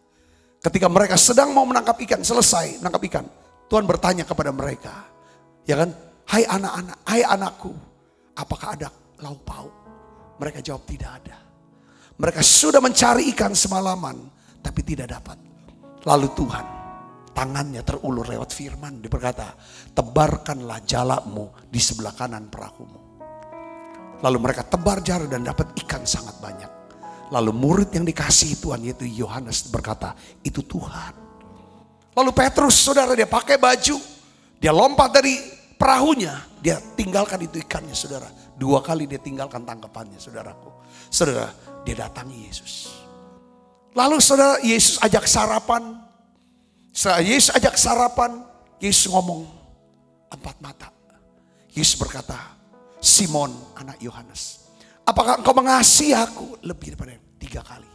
[SPEAKER 2] Ketika mereka sedang mau menangkap ikan, selesai menangkap ikan, Tuhan bertanya kepada mereka, ya kan, hai anak-anak, hai anakku, apakah ada lauk pauk? Mereka jawab tidak ada. Mereka sudah mencari ikan semalaman, tapi tidak dapat. Lalu Tuhan, tangannya terulur lewat firman, dia berkata, tebarkanlah jalamu di sebelah kanan perahumu. Lalu mereka tebar jala dan dapat ikan sangat banyak. Lalu murid yang dikasihi Tuhan yaitu Yohanes berkata, itu Tuhan. Lalu Petrus, saudara, dia pakai baju, dia lompat dari perahunya, dia tinggalkan itu ikannya, saudara. 2 kali dia tinggalkan tangkapannya, saudaraku. Saudara, dia datangi Yesus. Lalu saudara, Yesus ajak sarapan. Setelah Yesus ajak sarapan, Yesus ngomong 4 mata. Yesus berkata, Simon anak Yohanes, apakah engkau mengasihi aku lebih daripada 3 kali?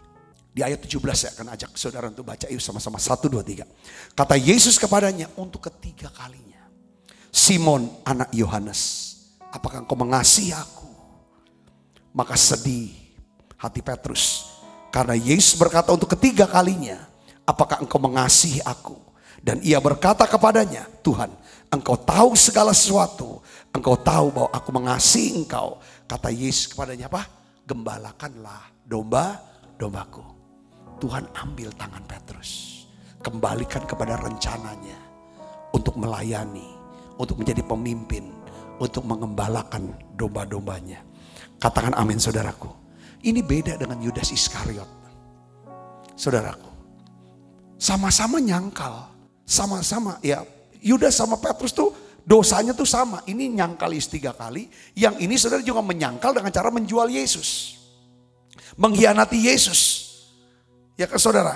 [SPEAKER 2] Di ayat 17 saya akan ajak saudara untuk baca, yuk sama-sama 1, 2, 3. Kata Yesus kepadanya untuk ketiga kalinya, Simon anak Yohanes, apakah engkau mengasihi aku? Maka sedih hati Petrus, karena Yesus berkata untuk ketiga kalinya, apakah engkau mengasihi aku? Dan ia berkata kepadanya, Tuhan, engkau tahu segala sesuatu. Engkau tahu bahwa aku mengasihi engkau. Kata Yesus kepadanya apa? Gembalakanlah domba-dombaku. Tuhan ambil tangan Petrus, kembalikan kepada rencananya untuk melayani, untuk menjadi pemimpin, untuk mengembalakan domba-dombanya. Katakan amin saudaraku. Ini beda dengan Yudas Iskariot. Saudaraku, sama-sama nyangkal, sama-sama ya. Yudas sama Petrus tuh dosanya tuh sama. Ini nyangkal 3 kali. Yang ini saudara juga menyangkal dengan cara menjual Yesus, mengkhianati Yesus. Ya kan saudara,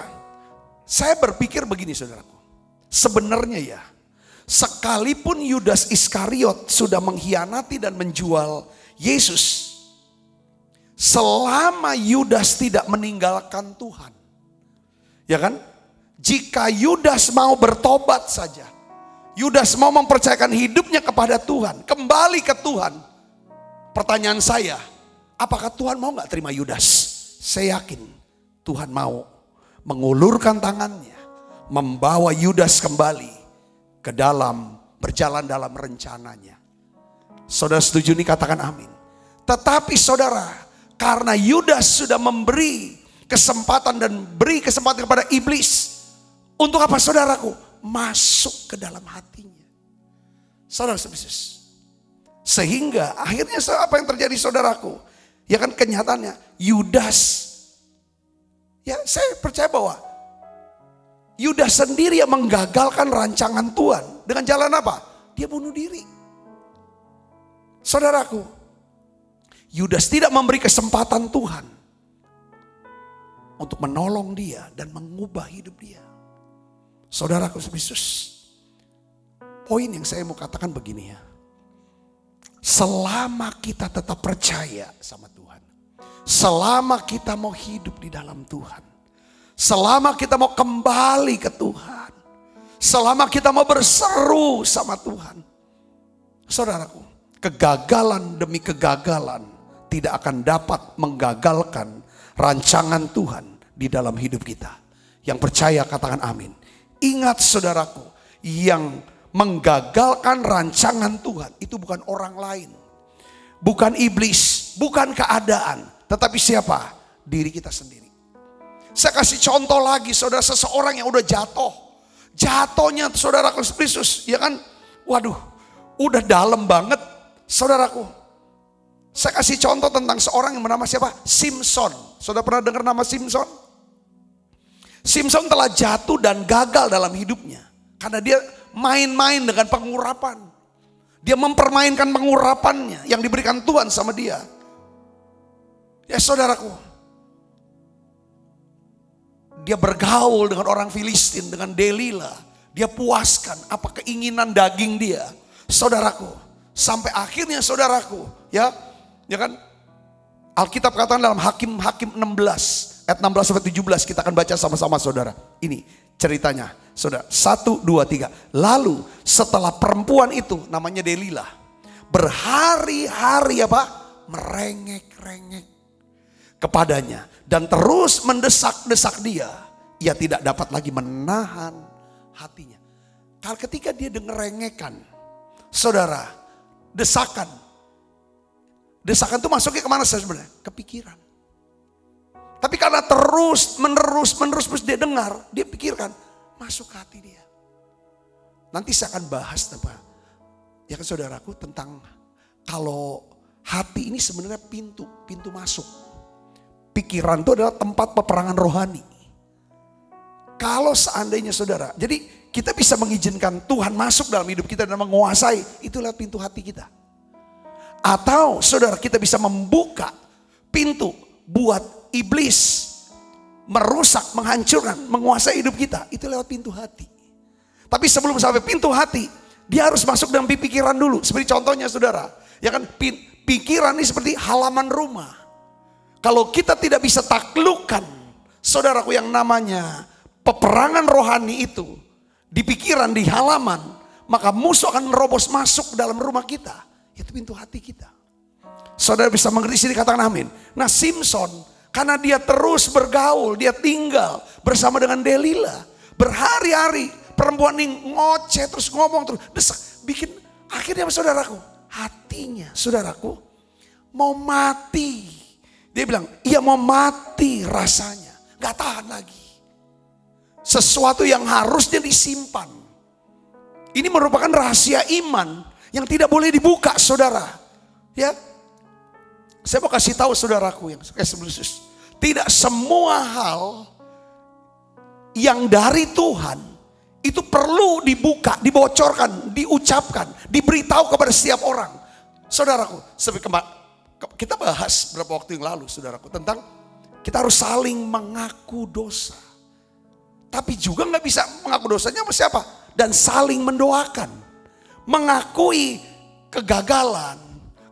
[SPEAKER 2] saya berpikir begini saudaraku. Sebenarnya ya, sekalipun Yudas Iskariot sudah mengkhianati dan menjual Yesus, selama Yudas tidak meninggalkan Tuhan, ya kan? Jika Yudas mau bertobat saja, Yudas mau mempercayakan hidupnya kepada Tuhan, kembali ke Tuhan. Pertanyaan saya, apakah Tuhan mau gak terima Yudas? Saya yakin Tuhan mau mengulurkan tangannya, membawa Yudas kembali ke dalam, berjalan dalam rencananya. Saudara setuju nih, katakan amin. Tetapi saudara, karena Yudas sudah memberi kesempatan dan beri kesempatan kepada iblis. Untuk apa saudaraku? Masuk ke dalam hatinya. Saudara sebisnis. Sehingga akhirnya apa yang terjadi saudaraku? Ya kan kenyataannya Yudas. Ya saya percaya bahwa Yudas sendiri yang menggagalkan rancangan Tuhan. Dengan jalan apa? Dia bunuh diri. Saudaraku, Yudas tidak memberi kesempatan Tuhan untuk menolong dia dan mengubah hidup dia. Saudaraku Yesus, poin yang saya mau katakan begini ya. Selama kita tetap percaya sama Tuhan, selama kita mau hidup di dalam Tuhan, selama kita mau kembali ke Tuhan, selama kita mau berseru sama Tuhan, saudaraku, kegagalan demi kegagalan tidak akan dapat menggagalkan rancangan Tuhan di dalam hidup kita. Yang percaya katakan amin. Ingat saudaraku, yang menggagalkan rancangan Tuhan itu bukan orang lain, bukan iblis, bukan keadaan, tetapi siapa? Diri kita sendiri. Saya kasih contoh lagi saudara, seseorang yang udah jatuh. Jatuhnya saudaraku Yesus, ya kan? Waduh, udah dalam banget saudaraku. Saya kasih contoh tentang seorang yang bernama siapa? Simpson. Saudara pernah dengar nama Simpson? Simpson telah jatuh dan gagal dalam hidupnya. Karena dia main-main dengan pengurapan. Dia mempermainkan pengurapannya yang diberikan Tuhan sama dia. Ya saudaraku. Dia bergaul dengan orang Filistin, dengan Delila. Dia puaskan apa keinginan daging dia. Saudaraku. Sampai akhirnya saudaraku. Ya kan? Alkitab katakan dalam Hakim 16 ayat 16 sampai 17 kita akan baca sama-sama saudara. Ini ceritanya saudara. 1, 2, 3. Lalu setelah perempuan itu namanya Delila berhari-hari apa? Merengek-rengek kepadanya dan terus mendesak-desak dia. Ia tidak dapat lagi menahan hatinya. Kalau ketika dia dengar rengekan, saudara, desakan itu masuknya kemana sebenarnya? Kepikiran. Tapi karena terus menerus dia dengar, dia pikirkan, masuk ke hati dia. Nanti saya akan bahas apa? Ya kan saudaraku, tentang kalau hati ini sebenarnya pintu masuk. Pikiran itu adalah tempat peperangan rohani. Kalau seandainya saudara, jadi kita bisa mengizinkan Tuhan masuk dalam hidup kita dan menguasai, itu lewat pintu hati kita. Atau saudara kita bisa membuka pintu buat iblis merusak, menghancurkan, menguasai hidup kita. Itu lewat pintu hati. Tapi sebelum sampai pintu hati, dia harus masuk dalam pikiran dulu. Seperti contohnya saudara, ya kan, pikiran ini seperti halaman rumah. Kalau kita tidak bisa taklukkan saudaraku yang namanya peperangan rohani itu di pikiran, di halaman, maka musuh akan merobos masuk ke dalam rumah kita. Itu pintu hati kita. Saudara bisa mengerti sini, katakan amin. Nah Simpson, karena dia terus bergaul, dia tinggal bersama dengan Delila. Berhari-hari perempuan ini ngoceh terus ngomong terus desak. Bikin akhirnya saudaraku, hatinya saudaraku mau mati. Dia bilang, iya mau mati rasanya. Gak tahan lagi. Sesuatu yang harusnya disimpan. Ini merupakan rahasia iman yang tidak boleh dibuka, saudara. Ya, saya mau kasih tahu saudaraku yang khusus. Tidak semua hal yang dari Tuhan itu perlu dibuka, dibocorkan, diucapkan, diberitahu kepada setiap orang. Saudaraku, kita bahas beberapa waktu yang lalu, saudaraku, tentang kita harus saling mengaku dosa. Tapi juga gak bisa mengaku dosanya sama siapa? Dan saling mendoakan. Mengakui kegagalan,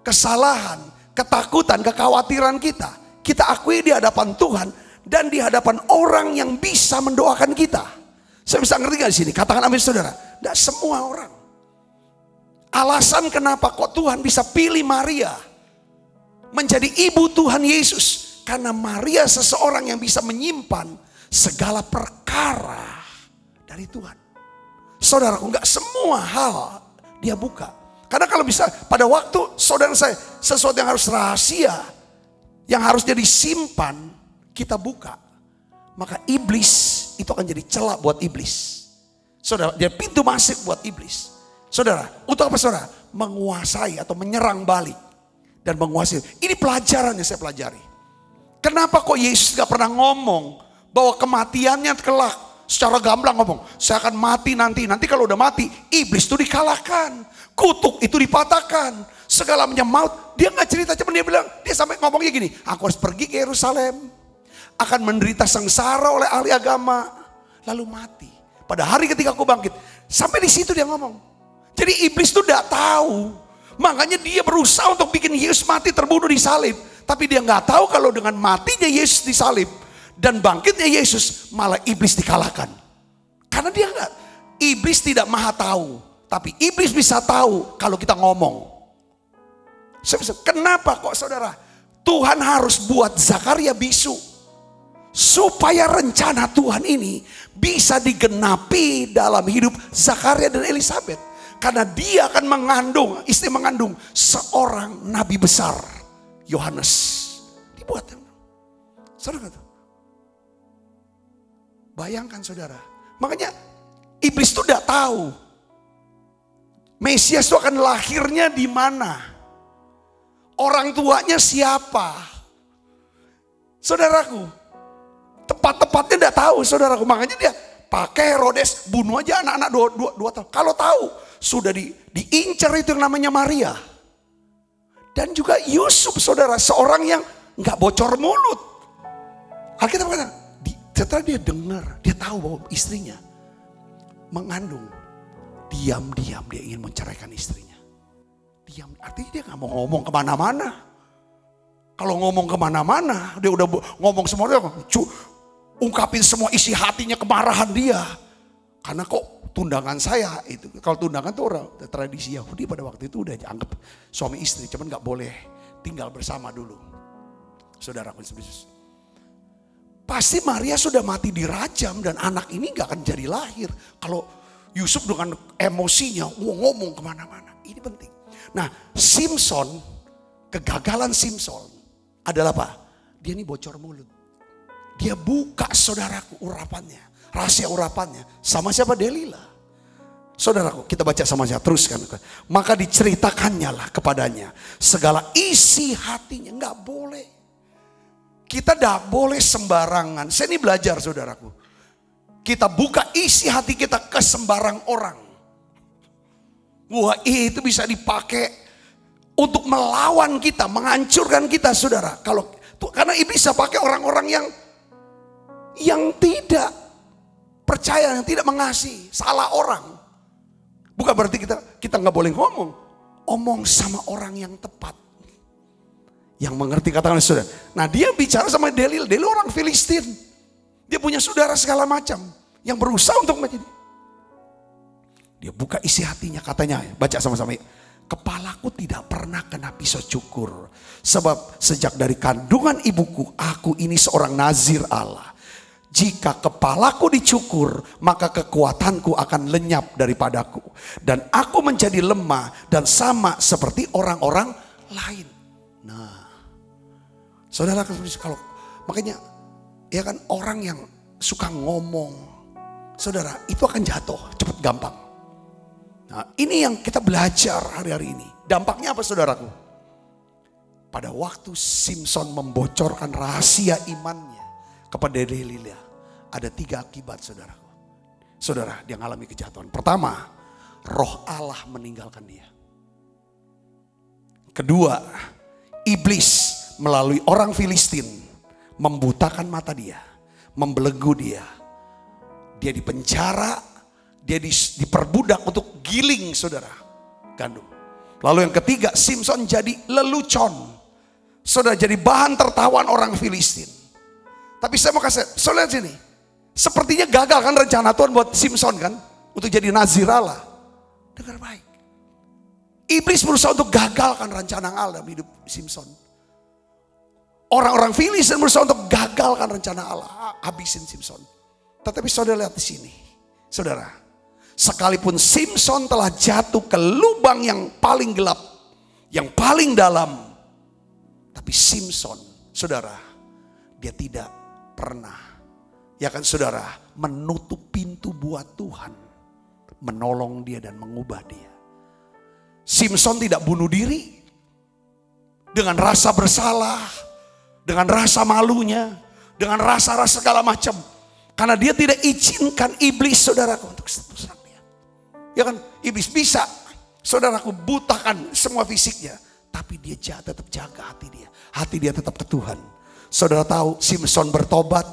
[SPEAKER 2] kesalahan, ketakutan, kekhawatiran kita. Kita akui di hadapan Tuhan dan di hadapan orang yang bisa mendoakan kita. Saya bisa ngerti gak di sini? Katakan amin, saudara. Tidak semua orang. Alasan kenapa kok Tuhan bisa pilih Maria menjadi ibu Tuhan Yesus. Karena Maria seseorang yang bisa menyimpan segala perkara dari Tuhan. Saudaraku, enggak semua hal dia buka. Karena kalau bisa pada waktu saudara saya sesuatu yang harus rahasia, yang harusnya disimpan, kita buka, maka iblis itu akan jadi celah buat iblis. Saudara, dia pintu masuk buat iblis. Saudara, untuk apa saudara? Menguasai atau menyerang balik dan menguasai. Ini pelajaran yang saya pelajari. Kenapa kok Yesus gak pernah ngomong bahwa kematiannya kelak? Secara gamblang ngomong, saya akan mati nanti. Nanti kalau udah mati, iblis itu dikalahkan. Kutuk itu dipatahkan. Segalanya maut. Dia gak cerita, cuma dia bilang, dia sampai ngomongnya gini, aku harus pergi ke Yerusalem. Akan menderita sengsara oleh ahli agama. Lalu mati. Pada hari ketika aku bangkit. Sampai di situ dia ngomong. Jadi iblis itu gak tahu. Makanya dia berusaha untuk bikin Yesus mati terbunuh di salib. Tapi dia gak tahu kalau dengan matinya Yesus di salib dan bangkitnya Yesus, malah iblis dikalahkan. Karena dia enggak, iblis tidak maha tahu, tapi iblis bisa tahu kalau kita ngomong. Kenapa kok saudara Tuhan harus buat Zakaria bisu? Supaya rencana Tuhan ini bisa digenapi dalam hidup Zakaria dan Elisabeth. Karena dia akan mengandung, istri mengandung seorang nabi besar, Yohanes. Dibuat. Saudara kata, bayangkan saudara, makanya iblis itu tidak tahu Mesias itu akan lahirnya di mana, orang tuanya siapa. Saudaraku, tepat-tepatnya tidak tahu saudaraku. Makanya dia pakai Herodes, bunuh aja anak-anak 2 tahun. Kalau tahu sudah diincar itu yang namanya Maria. Dan juga Yusuf saudara, seorang yang nggak bocor mulut. Alkitab kata, setelah dia dengar, dia tahu bahwa istrinya mengandung. Diam-diam dia ingin menceraikan istrinya. Diam, artinya dia gak mau ngomong kemana-mana. Kalau ngomong kemana-mana, dia udah ngomong semua, dia ungkapin semua isi hatinya, kemarahan dia. Karena kok tundangan saya itu, kalau tundangan itu orang tradisi Yahudi pada waktu itu udah dianggap suami istri, cuman gak boleh tinggal bersama dulu. Saudaraku, pasti Maria sudah mati dirajam dan anak ini gak akan jadi lahir. Kalau Yusuf dengan emosinya ngomong kemana-mana. Ini penting. Nah, Simpson, kegagalan Simpson adalah apa? Dia ini bocor mulut. Dia buka saudaraku urapannya, rahasia urapannya. Sama siapa? Delila. Saudaraku, kita baca sama-sama, teruskan. Maka diceritakannya lah kepadanya segala isi hatinya. Gak boleh. Kita tidak boleh sembarangan. Saya ini belajar saudaraku. Kita buka isi hati kita ke sembarang orang. Wah, itu bisa dipakai untuk melawan kita, menghancurkan kita saudara. Karena iblis bisa pakai orang-orang yang tidak percaya, yang tidak mengasihi, salah orang. Bukan berarti kita nggak boleh ngomong. Omong sama orang yang tepat. Yang mengerti, katakan saudara. Nah, dia bicara sama Delil orang Filistin. Dia punya saudara segala macam yang berusaha untuk menjadi. Dia buka isi hatinya, katanya, baca sama-sama. Kepalaku tidak pernah kena pisau cukur. Sebab sejak dari kandungan ibuku, aku ini seorang nazir Allah. Jika kepalaku dicukur, maka kekuatanku akan lenyap daripadaku. Dan aku menjadi lemah dan sama seperti orang-orang lain. Nah, saudara, kalau makanya ya kan orang yang suka ngomong, saudara, itu akan jatuh cepat gampang. Nah, ini yang kita belajar hari-hari ini. Dampaknya apa, saudaraku? Pada waktu Simson membocorkan rahasia imannya kepada Delila, ada 3 akibat, saudaraku. Saudara, dia mengalami kejatuhan. Pertama, roh Allah meninggalkan dia. Kedua, iblis melalui orang Filistin membutakan mata dia, membelenggu dia. Dia dipenjara, dia diperbudak untuk giling, saudara, gandum. Lalu yang ketiga, Simson jadi lelucon. Saudara, jadi bahan tertawaan orang Filistin. Tapi saya mau kasih, saudara sini, sepertinya gagal kan rencana Tuhan buat Simson kan, untuk jadi Nazir Allah. Dengar baik. Iblis berusaha untuk gagalkan rencana Allah dalam hidup Simson. Orang-orang Filistin berusaha untuk gagalkan rencana Allah, habisin Simson. Tetapi saudara lihat di sini, saudara, sekalipun Simson telah jatuh ke lubang yang paling gelap, yang paling dalam, tapi Simson, saudara, dia tidak pernah, ya kan saudara, menutup pintu buat Tuhan menolong dia dan mengubah dia. Simson tidak bunuh diri dengan rasa bersalah, dengan rasa malunya, dengan rasa-rasa segala macam. Karena dia tidak izinkan iblis, saudaraku, untuk serang dia. Ya kan, iblis bisa, saudaraku, butakan semua fisiknya. Tapi dia tetap jaga hati dia. Hati dia tetap ke Tuhan. Saudara tahu, Simson bertobat.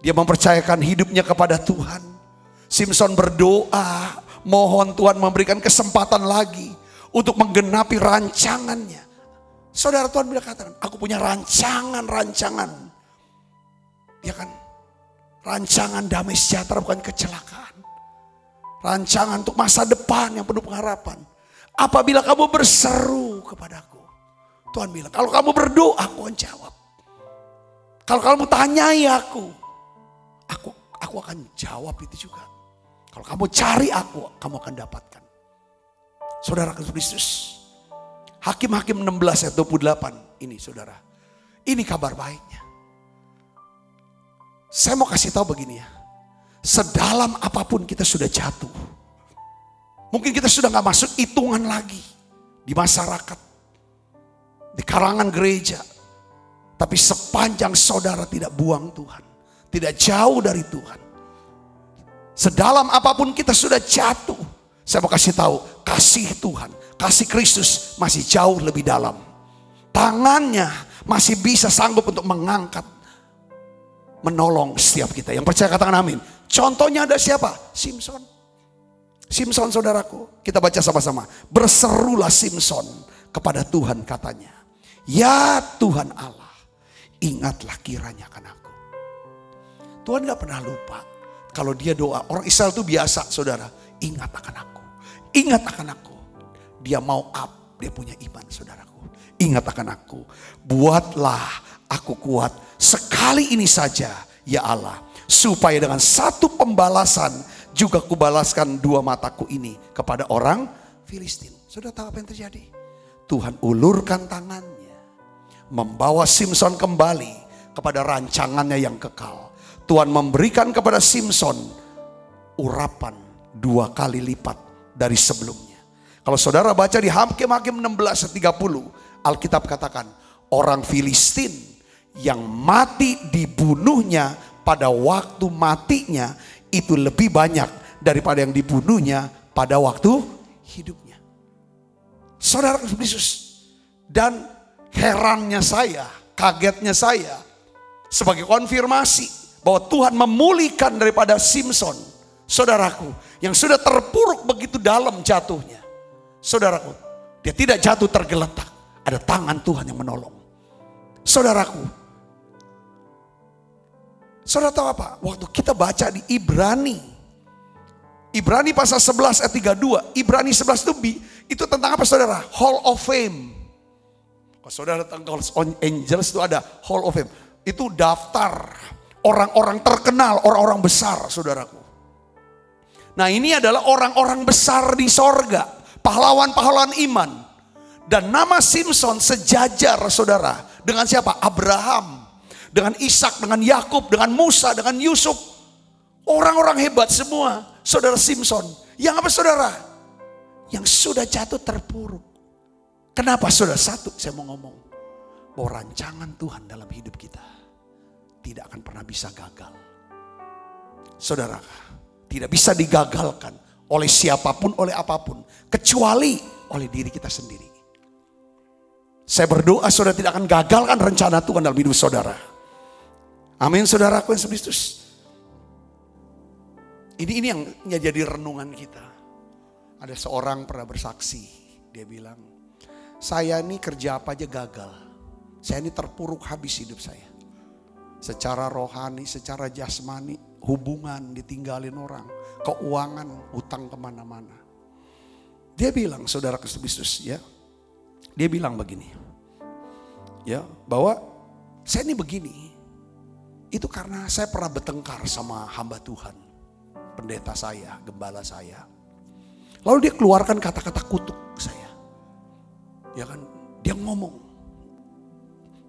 [SPEAKER 2] Dia mempercayakan hidupnya kepada Tuhan. Simson berdoa, mohon Tuhan memberikan kesempatan lagi untuk menggenapi rancangannya. Saudara, Tuhan bilang katakan, aku punya rancangan. Ya kan? Rancangan damai sejahtera, bukan kecelakaan. Rancangan untuk masa depan yang penuh pengharapan. Apabila kamu berseru kepadaku, Tuhan bilang, kalau kamu berdoa, aku akan jawab. Kalau kamu tanyai aku akan jawab itu juga. Kalau kamu cari aku, kamu akan dapatkan. Saudara Kristus, Hakim-Hakim 16 ayat 28, ini saudara, ini kabar baiknya. Saya mau kasih tahu begini ya, sedalam apapun kita sudah jatuh, mungkin kita sudah gak masuk hitungan lagi di masyarakat, di kalangan gereja, tapi sepanjang saudara tidak buang Tuhan, tidak jauh dari Tuhan, sedalam apapun kita sudah jatuh, saya mau kasih tahu, kasih Tuhan, kasih Kristus masih jauh lebih dalam. Tangannya masih bisa sanggup untuk mengangkat, menolong setiap kita. Yang percaya katakan amin. Contohnya ada siapa? Simson. Simson, saudaraku, kita baca sama-sama. Berserulah Simson kepada Tuhan, katanya, ya Tuhan Allah, ingatlah kiranya akan aku. Tuhan gak pernah lupa. Kalau dia doa, orang Israel itu biasa, saudara, ingat akan aku, ingat akan aku. Dia mau up, dia punya iman, saudaraku. Ingat akan aku, buatlah aku kuat sekali ini saja, ya Allah, supaya dengan satu pembalasan juga kubalaskan 2 mataku ini kepada orang Filistin. Sudah tahu apa yang terjadi? Tuhan ulurkan tangannya, membawa Simson kembali kepada rancangannya yang kekal. Tuhan memberikan kepada Simson urapan 2 kali lipat dari sebelumnya. Kalau saudara baca di Hakim-Hakim 16 ayat 30, Alkitab katakan, orang Filistin yang mati dibunuhnya pada waktu matinya itu lebih banyak daripada yang dibunuhnya pada waktu hidupnya. Saudara Yesus, dan herannya saya, kagetnya saya, sebagai konfirmasi bahwa Tuhan memulihkan daripada Simson, saudaraku, yang sudah terpuruk begitu dalam jatuhnya. Saudaraku, dia tidak jatuh tergeletak. Ada tangan Tuhan yang menolong. Saudaraku, saudara tahu apa? Waktu kita baca di Ibrani pasal 11 ayat 32. Ibrani 11 itu tentang apa, saudara? Hall of Fame. Kalau saudara tentang Angels itu ada Hall of Fame. Itu daftar orang-orang terkenal, orang-orang besar, saudaraku. Nah, ini adalah orang-orang besar di sorga, pahlawan-pahlawan iman. Dan nama Simson sejajar saudara. Dengan siapa? Abraham. Dengan Ishak, dengan Yakub, dengan Musa, dengan Yusuf. Orang-orang hebat semua. Saudara Simson. Yang apa saudara? Yang sudah jatuh terpuruk. Kenapa saudara? Satu saya mau ngomong. Bahwa rancangan Tuhan dalam hidup kita tidak akan pernah bisa gagal. Saudara, tidak bisa digagalkan oleh siapapun, oleh apapun. Kecuali oleh diri kita sendiri. Saya berdoa saudara tidak akan gagalkan rencana Tuhan dalam hidup saudara. Amin saudaraku yang Kristus. Ini yang jadi renungan kita. Ada seorang pernah bersaksi. Dia bilang, saya ini kerja apa aja gagal. Saya ini terpuruk habis hidup saya. Secara rohani, secara jasmani, hubungan ditinggalin orang. Keuangan, hutang kemana-mana. Dia bilang, saudara Kristus ya. Dia bilang begini, ya bahwa saya ini begini, itu karena saya pernah bertengkar sama hamba Tuhan, pendeta saya, gembala saya. Lalu dia keluarkan kata-kata kutuk saya, ya kan? Dia ngomong,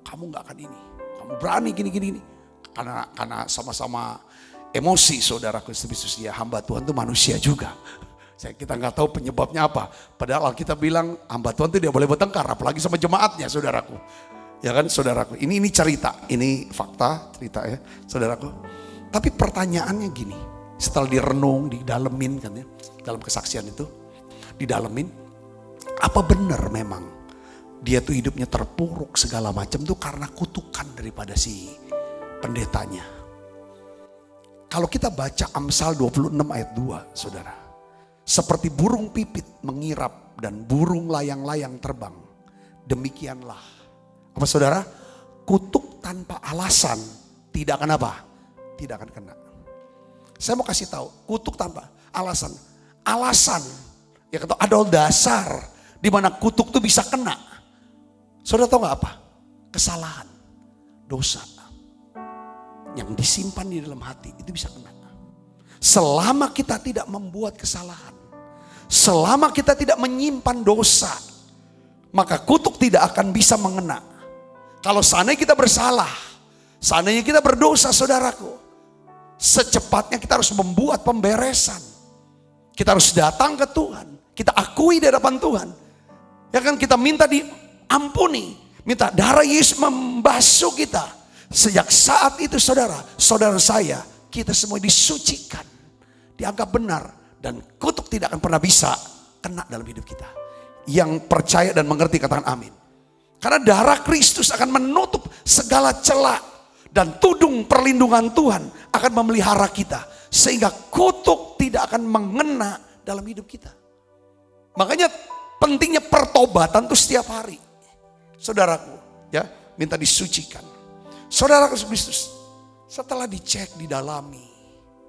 [SPEAKER 2] kamu nggak akan ini, kamu berani gini-gini, karena sama-sama emosi saudara Kristus ya, hamba Tuhan itu manusia juga. Kita nggak tahu penyebabnya apa. Padahal kita bilang hamba Tuhan itu dia boleh bertengkar, apalagi sama jemaatnya saudaraku. Ya kan saudaraku, ini cerita, ini fakta cerita ya saudaraku. Tapi pertanyaannya gini, setelah direnung, didalemin kan ya, dalam kesaksian itu, didalemin, apa benar memang dia tuh hidupnya terpuruk segala macam tuh karena kutukan daripada si pendetanya. Kalau kita baca Amsal 26 ayat 2 saudara. Seperti burung pipit mengirap dan burung layang-layang terbang. Demikianlah. Apa saudara? Kutuk tanpa alasan tidak akan apa? Tidak akan kena. Saya mau kasih tahu, kutuk tanpa alasan. Alasan, ya kata ada dasar di mana kutuk itu bisa kena. Saudara tahu nggak apa? Kesalahan, dosa yang disimpan di dalam hati itu bisa kena. Selama kita tidak membuat kesalahan, selama kita tidak menyimpan dosa, maka kutuk tidak akan bisa mengena. Kalau seandainya kita bersalah, seandainya kita berdosa saudaraku, secepatnya kita harus membuat pemberesan. Kita harus datang ke Tuhan, kita akui di hadapan Tuhan. Ya kan, kita minta diampuni, minta darah Yesus membasuh kita. Sejak saat itu saudara saya, kita semua disucikan, dianggap benar, dan kutuk tidak akan pernah bisa kena dalam hidup kita. Yang percaya dan mengerti katakan amin. Karena darah Kristus akan menutup segala celah dan tudung perlindungan Tuhan akan memelihara kita. Sehingga kutuk tidak akan mengena dalam hidup kita. Makanya pentingnya pertobatan itu setiap hari. Saudaraku ya, minta disucikan. Saudara Kristus, setelah dicek, didalami,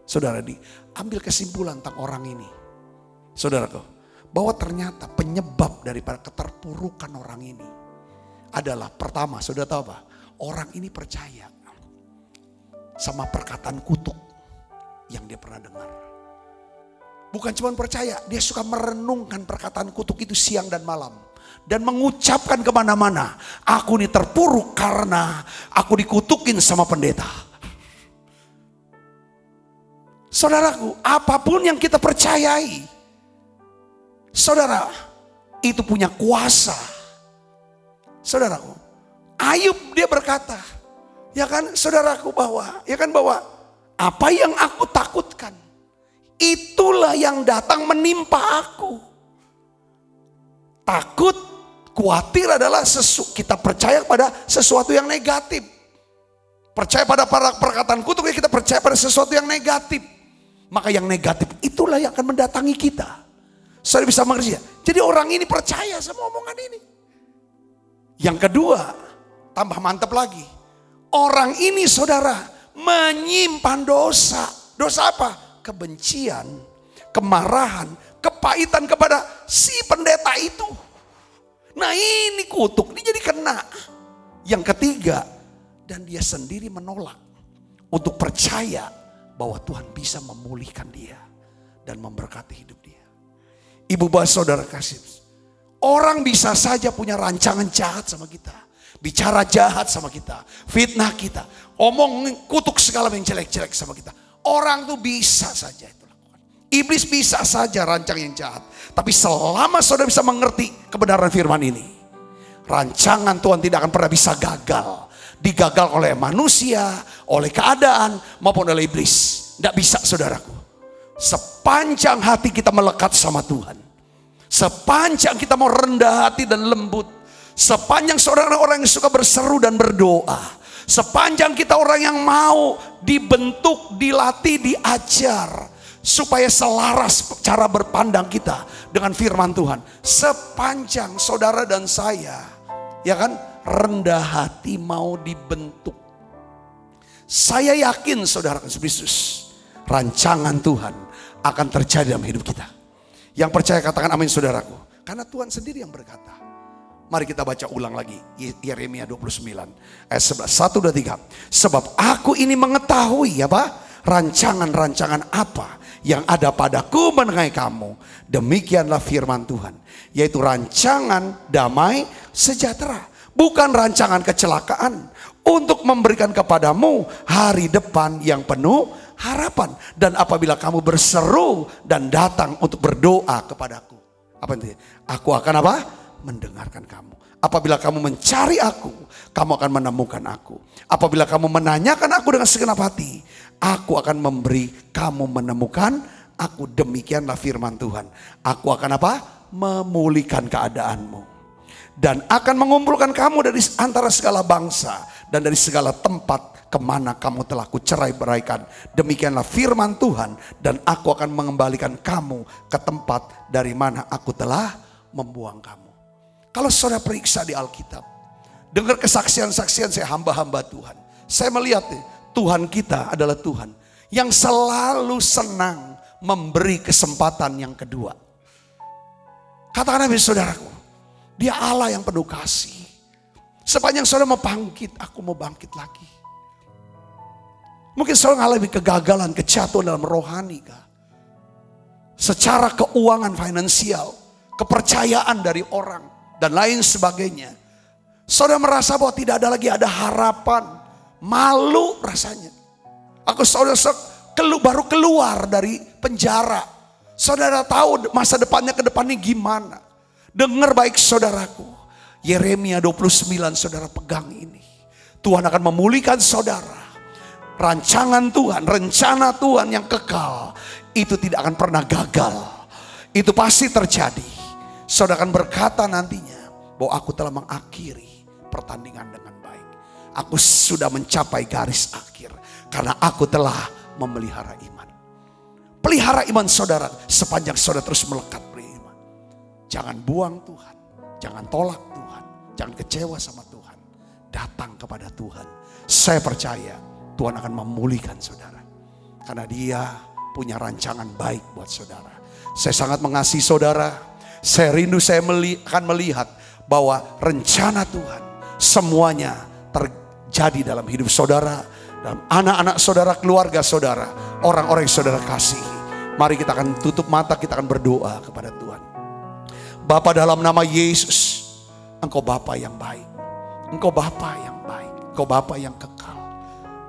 [SPEAKER 2] saudara diambil kesimpulan tentang orang ini. Saudaraku, bahwa ternyata penyebab daripada keterpurukan orang ini adalah pertama, saudara tahu apa? Orang ini percaya sama perkataan kutuk yang dia pernah dengar. Bukan cuma percaya, dia suka merenungkan perkataan kutuk itu siang dan malam. Dan mengucapkan kemana-mana, aku ini terpuruk karena aku dikutukin sama pendeta. Saudaraku, apapun yang kita percayai, saudara, itu punya kuasa. Saudaraku, Ayub dia berkata, ya kan saudaraku, bahwa apa yang aku takutkan, itulah yang datang menimpa aku. Takut, khawatir adalah kita percaya pada sesuatu yang negatif. Percaya pada perkataan kutuk, kita percaya pada sesuatu yang negatif. Maka yang negatif itulah yang akan mendatangi kita. Saudara bisa mengerti ya? Jadi orang ini percaya sama omongan ini. Yang kedua, tambah mantap lagi. Orang ini saudara menyimpan dosa. Dosa apa? Kebencian, kemarahan, kepahitan kepada si pendeta itu. Nah ini kutuk, ini jadi kena. Yang ketiga, dan dia sendiri menolak untuk percaya bahwa Tuhan bisa memulihkan dia dan memberkati hidup dia. Ibu bapak saudara kasih, Orang bisa saja punya rancangan jahat sama kita. Bicara jahat sama kita. Fitnah kita. Omong kutuk segala yang jelek-jelek sama kita. Orang tuh bisa saja itu lakukan. Iblis bisa saja rancang yang jahat. Tapi selama saudara bisa mengerti kebenaran firman ini, rancangan Tuhan tidak akan pernah bisa gagal. Digagal oleh manusia, oleh keadaan, maupun oleh iblis. Tidak bisa saudaraku. Sepanjang hati kita melekat sama Tuhan. Sepanjang kita mau rendah hati dan lembut. Sepanjang saudara orang yang suka berseru dan berdoa. Sepanjang kita orang yang mau dibentuk, dilatih, diajar. Supaya selaras cara berpandang kita dengan firman Tuhan. Sepanjang saudara dan saya, ya kan, rendah hati mau dibentuk. Saya yakin saudara Kristus, rancangan Tuhan akan terjadi dalam hidup kita. Yang percaya katakan amin saudaraku. Karena Tuhan sendiri yang berkata. Mari kita baca ulang lagi. Yeremia 29 ayat 11. 1, 2, 3. Sebab aku ini mengetahui apa? Rancangan-rancangan apa yang ada padaku mengenai kamu. Demikianlah firman Tuhan. Yaitu rancangan damai sejahtera. Bukan rancangan kecelakaan. Untuk memberikan kepadamu hari depan yang penuh harapan. Dan apabila kamu berseru dan datang untuk berdoa kepadaku. Apa itu? Aku akan apa? Mendengarkan kamu. Apabila kamu mencari aku, kamu akan menemukan aku. Apabila kamu menanyakan aku dengan segenap hati, aku akan memberi kamu menemukan aku. Demikianlah firman Tuhan. Aku akan apa? Memulihkan keadaanmu. Dan akan mengumpulkan kamu dari antara segala bangsa dan dari segala tempat kemana kamu telah kucerai beraikan. Demikianlah firman Tuhan. Dan aku akan mengembalikan kamu ke tempat dari mana aku telah membuang kamu. Kalau saudara periksa di Alkitab, dengar kesaksian-saksian saya hamba-hamba Tuhan. Saya melihat Tuhan kita adalah Tuhan yang selalu senang memberi kesempatan yang kedua. Katakan amin saudaraku, Dia Allah yang penuh kasih. Sepanjang saudara mau bangkit, aku mau bangkit lagi. Mungkin saudara mengalami kegagalan, kejatuhan dalam rohani kah? Secara keuangan finansial, kepercayaan dari orang, dan lain sebagainya. Saudara merasa bahwa tidak ada lagi ada harapan. Malu rasanya. Aku saudara baru keluar dari penjara. Saudara tahu masa depannya ke depannya gimana. Dengar baik saudaraku. Yeremia 29 saudara pegang ini. Tuhan akan memulihkan saudara. Rancangan Tuhan, rencana Tuhan yang kekal. Itu tidak akan pernah gagal. Itu pasti terjadi. Saudara akan berkata nantinya bahwa aku telah mengakhiri pertandingan dengan baik. Aku sudah mencapai garis akhir karena aku telah memelihara iman. Pelihara iman saudara sepanjang saudara terus melekat beriman. Jangan buang Tuhan, jangan tolak Tuhan, jangan kecewa sama Tuhan. Datang kepada Tuhan. Saya percaya Tuhan akan memulihkan saudara. Karena Dia punya rancangan baik buat saudara. Saya sangat mengasihi saudara. Saya rindu saya akan melihat bahwa rencana Tuhan semuanya terjadi dalam hidup saudara, dalam anak-anak saudara, keluarga saudara, orang-orang yang saudara kasihi. Mari kita akan tutup mata, kita akan berdoa kepada Tuhan. Bapa, dalam nama Yesus, Engkau Bapa yang baik. Engkau Bapa yang baik. Engkau Bapa yang kekal.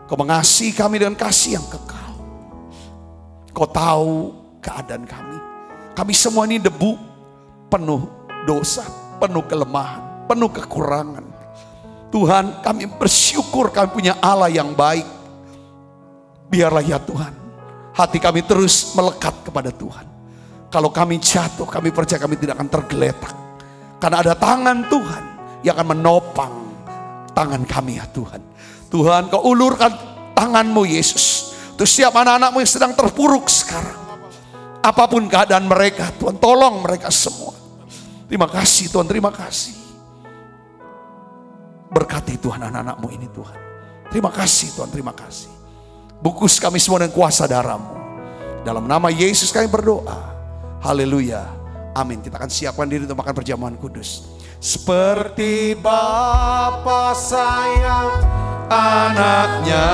[SPEAKER 2] Engkau mengasihi kami dengan kasih yang kekal. Engkau tahu keadaan kami. Kami semua ini debu, penuh dosa, penuh kelemahan, penuh kekurangan. Tuhan, kami bersyukur kami punya Allah yang baik. Biarlah ya Tuhan, hati kami terus melekat kepada Tuhan. Kalau kami jatuh, kami percaya kami tidak akan tergeletak. Karena ada tangan Tuhan yang akan menopang tangan kami ya Tuhan. Tuhan, Kau ulurkan tangan-Mu Yesus. Untuk setiap anak-anak-Mu yang sedang terpuruk sekarang. Apapun keadaan mereka, Tuhan tolong mereka semua. Terima kasih Tuhan, terima kasih. Berkati Tuhan anak-anak-Mu ini Tuhan. Terima kasih Tuhan, terima kasih. Bungkus kami semua dengan kuasa darah-Mu. Dalam nama Yesus kami berdoa. Haleluya. Amin. Kita akan siapkan diri untuk makan perjamuan kudus. Seperti Bapa sayang anaknya,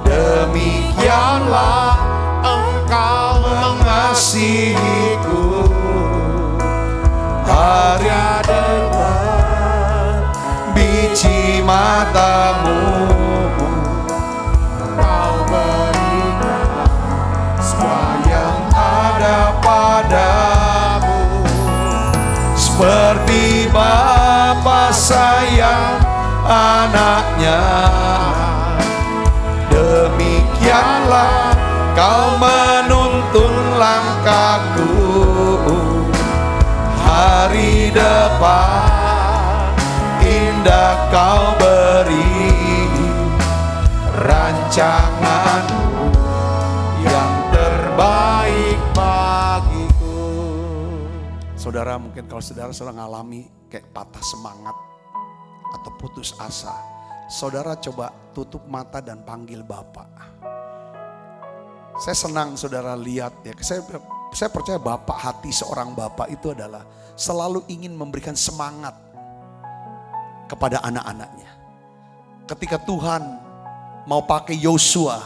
[SPEAKER 2] demikianlah Engkau mengasihiku. matamu, Kau berikan semua yang ada padamu. Seperti Bapa sayang anaknya, demikianlah Kau menuntun langkahku. Hari depan indah Kau beri, rancanganmu yang terbaik bagiku. Saudara, mungkin kalau saudara sedang mengalami kayak patah semangat atau putus asa, saudara coba tutup mata dan panggil Bapa. Saya senang saudara lihat ya, saya percaya Bapak, hati seorang Bapak itu adalah selalu ingin memberikan semangat kepada anak-anaknya. Ketika Tuhan mau pakai Yosua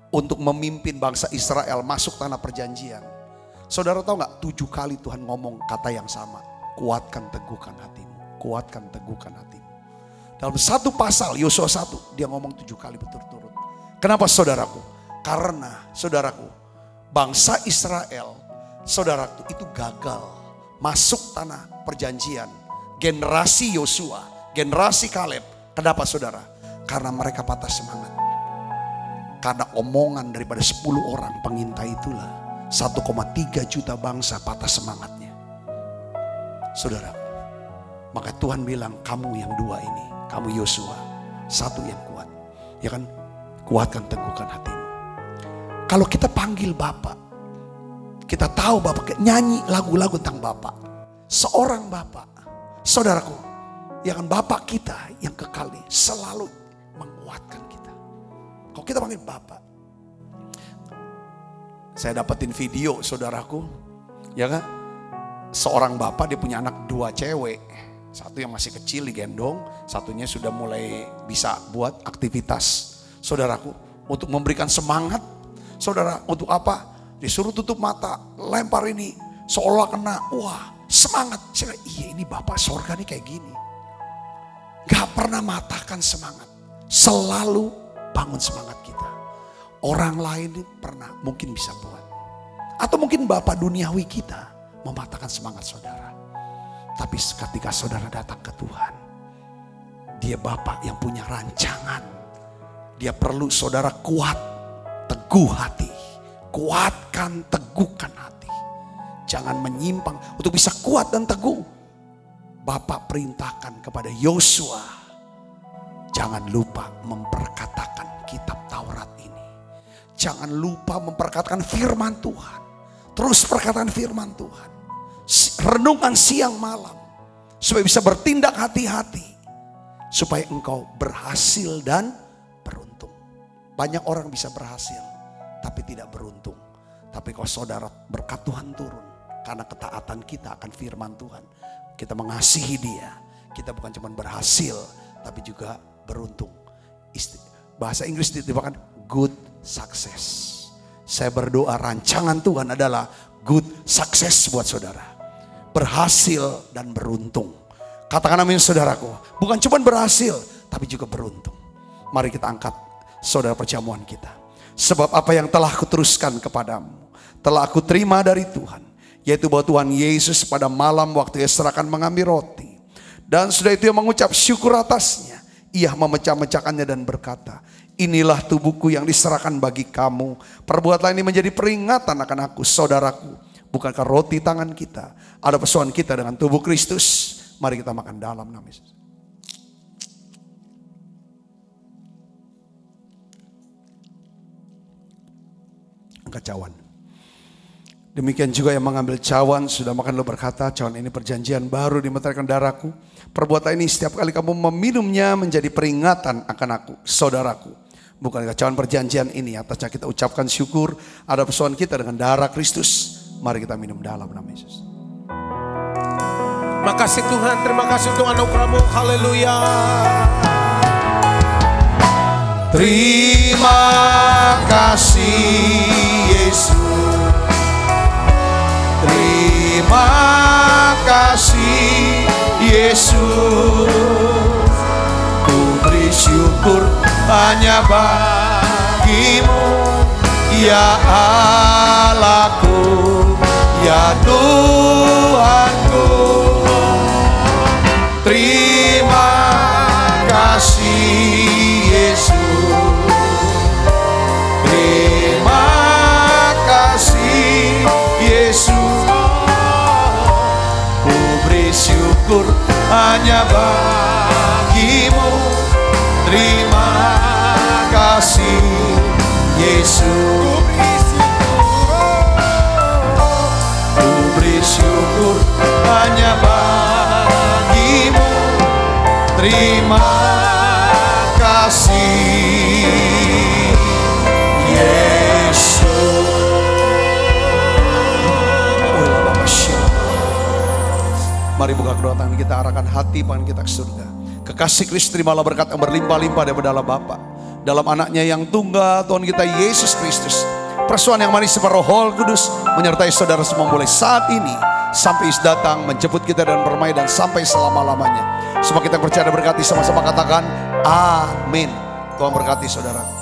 [SPEAKER 2] untuk memimpin bangsa Israel masuk tanah perjanjian, saudara tahu nggak, 7 kali Tuhan ngomong kata yang sama, kuatkan teguhkan hatimu, kuatkan teguhkan hatimu. Dalam satu pasal Yosua 1 dia ngomong 7 kali berturut-turut. Kenapa saudaraku? Karena saudaraku, bangsa Israel, saudaraku, itu gagal masuk tanah perjanjian. Generasi Yosua, generasi Kaleb. Kenapa saudara? Karena mereka patah semangat. Karena omongan daripada 10 orang pengintai itulah 1,3 juta bangsa patah semangatnya. Saudara, maka Tuhan bilang, kamu yang 2 ini, kamu Yosua, 1 yang kuat. Ya kan? Kuatkan teguhkan hatimu. Kalau kita panggil Bapak, kita tahu Bapak, nyanyi lagu-lagu tentang Bapak. Seorang Bapak, saudaraku, yang Bapak kita yang kekal ini selalu menguatkan kita. Kalau kita panggil Bapak. Saya dapetin video saudaraku, ya kan? Seorang Bapak dia punya anak 2 cewek. Satu yang masih kecil digendong, satunya sudah mulai bisa buat aktivitas. Saudaraku, untuk memberikan semangat, saudara, untuk apa? Disuruh tutup mata, lempar ini, seolah kena, wah semangat. Saya bilang, iya ini Bapak sorga nih kayak gini. Gak pernah matahkan semangat, selalu bangun semangat kita. Orang lain ini pernah mungkin bisa buat. Atau mungkin Bapak duniawi kita mematahkan semangat saudara. Tapi ketika saudara datang ke Tuhan, dia Bapak yang punya rancangan. Dia perlu saudara kuat, teguh hati. Kuatkan, teguhkan hati. Jangan menyimpang. Untuk bisa kuat dan teguh, Bapak perintahkan kepada Yosua, jangan lupa memperkatakan kitab Taurat ini. Jangan lupa memperkatakan firman Tuhan. Terus perkataan firman Tuhan. Renungan siang malam. Supaya bisa bertindak hati-hati. Supaya engkau berhasil dan beruntung. Banyak orang bisa berhasil tapi tidak beruntung. Tapi kalau saudara, berkat Tuhan turun karena ketaatan kita akan firman Tuhan. Kita mengasihi dia. Kita bukan cuma berhasil tapi juga beruntung. Bahasa Inggris ditibakan good success. Saya berdoa rancangan Tuhan adalah good success buat saudara. Berhasil dan beruntung. Katakan amin saudaraku. Bukan cuma berhasil tapi juga beruntung. Mari kita angkat saudara perjamuan kita. Sebab apa yang telah kuteruskan kepadamu, telah aku terima dari Tuhan. Yaitu bahwa Tuhan Yesus pada malam waktu ia serahkan mengambil roti. Dan sudah itu ia mengucap syukur atasnya. Ia memecah-mecahkannya dan berkata, inilah tubuhku yang diserahkan bagi kamu. Perbuatlah ini menjadi peringatan akan aku, saudaraku. Bukankah roti tangan kita ada persoalan kita dengan tubuh Kristus? Mari kita makan dalam nama Yesus. Angkat cawan. Demikian juga yang mengambil cawan sudah makan lalu berkata, cawan ini perjanjian baru dimeteraikan darahku. Perbuatan ini setiap kali kamu meminumnya menjadi peringatan akan aku, saudaraku. Bukankah cawan perjanjian ini atasnya kita ucapkan syukur ada persoalan kita dengan darah Kristus. Mari kita minum dalam nama Yesus.
[SPEAKER 3] Makasih Tuhan, terima kasih untuk anugerah-Mu. Haleluya.
[SPEAKER 2] Terima kasih Yesus. Terima kasih Yesus. Ku syukur hanya bagimu, ya Allahku, ya Tuhanku. Terima kasih Yesus, terima kasih Yesus. Ku beri syukur hanya bagimu, terima kasih Yesus. Ku beri syukur hanya bagimu, terima kasih Yesus. Mari buka kedua tangan kita, arahkan hati pangan kita ke surga. Kekasih Kristus, terimalah berkat yang berlimpah-limpah daripada Allah Bapa, dalam anaknya yang tunggal Tuhan kita Yesus Kristus. Persoalan yang manis seperti Roh Kudus menyertai saudara semua mulai saat ini sampai Yesus datang menjemput kita dan bermain dan sampai selama-lamanya. Semua kita percaya dan berkati, sama-sama katakan amin. Tuhan berkati saudara.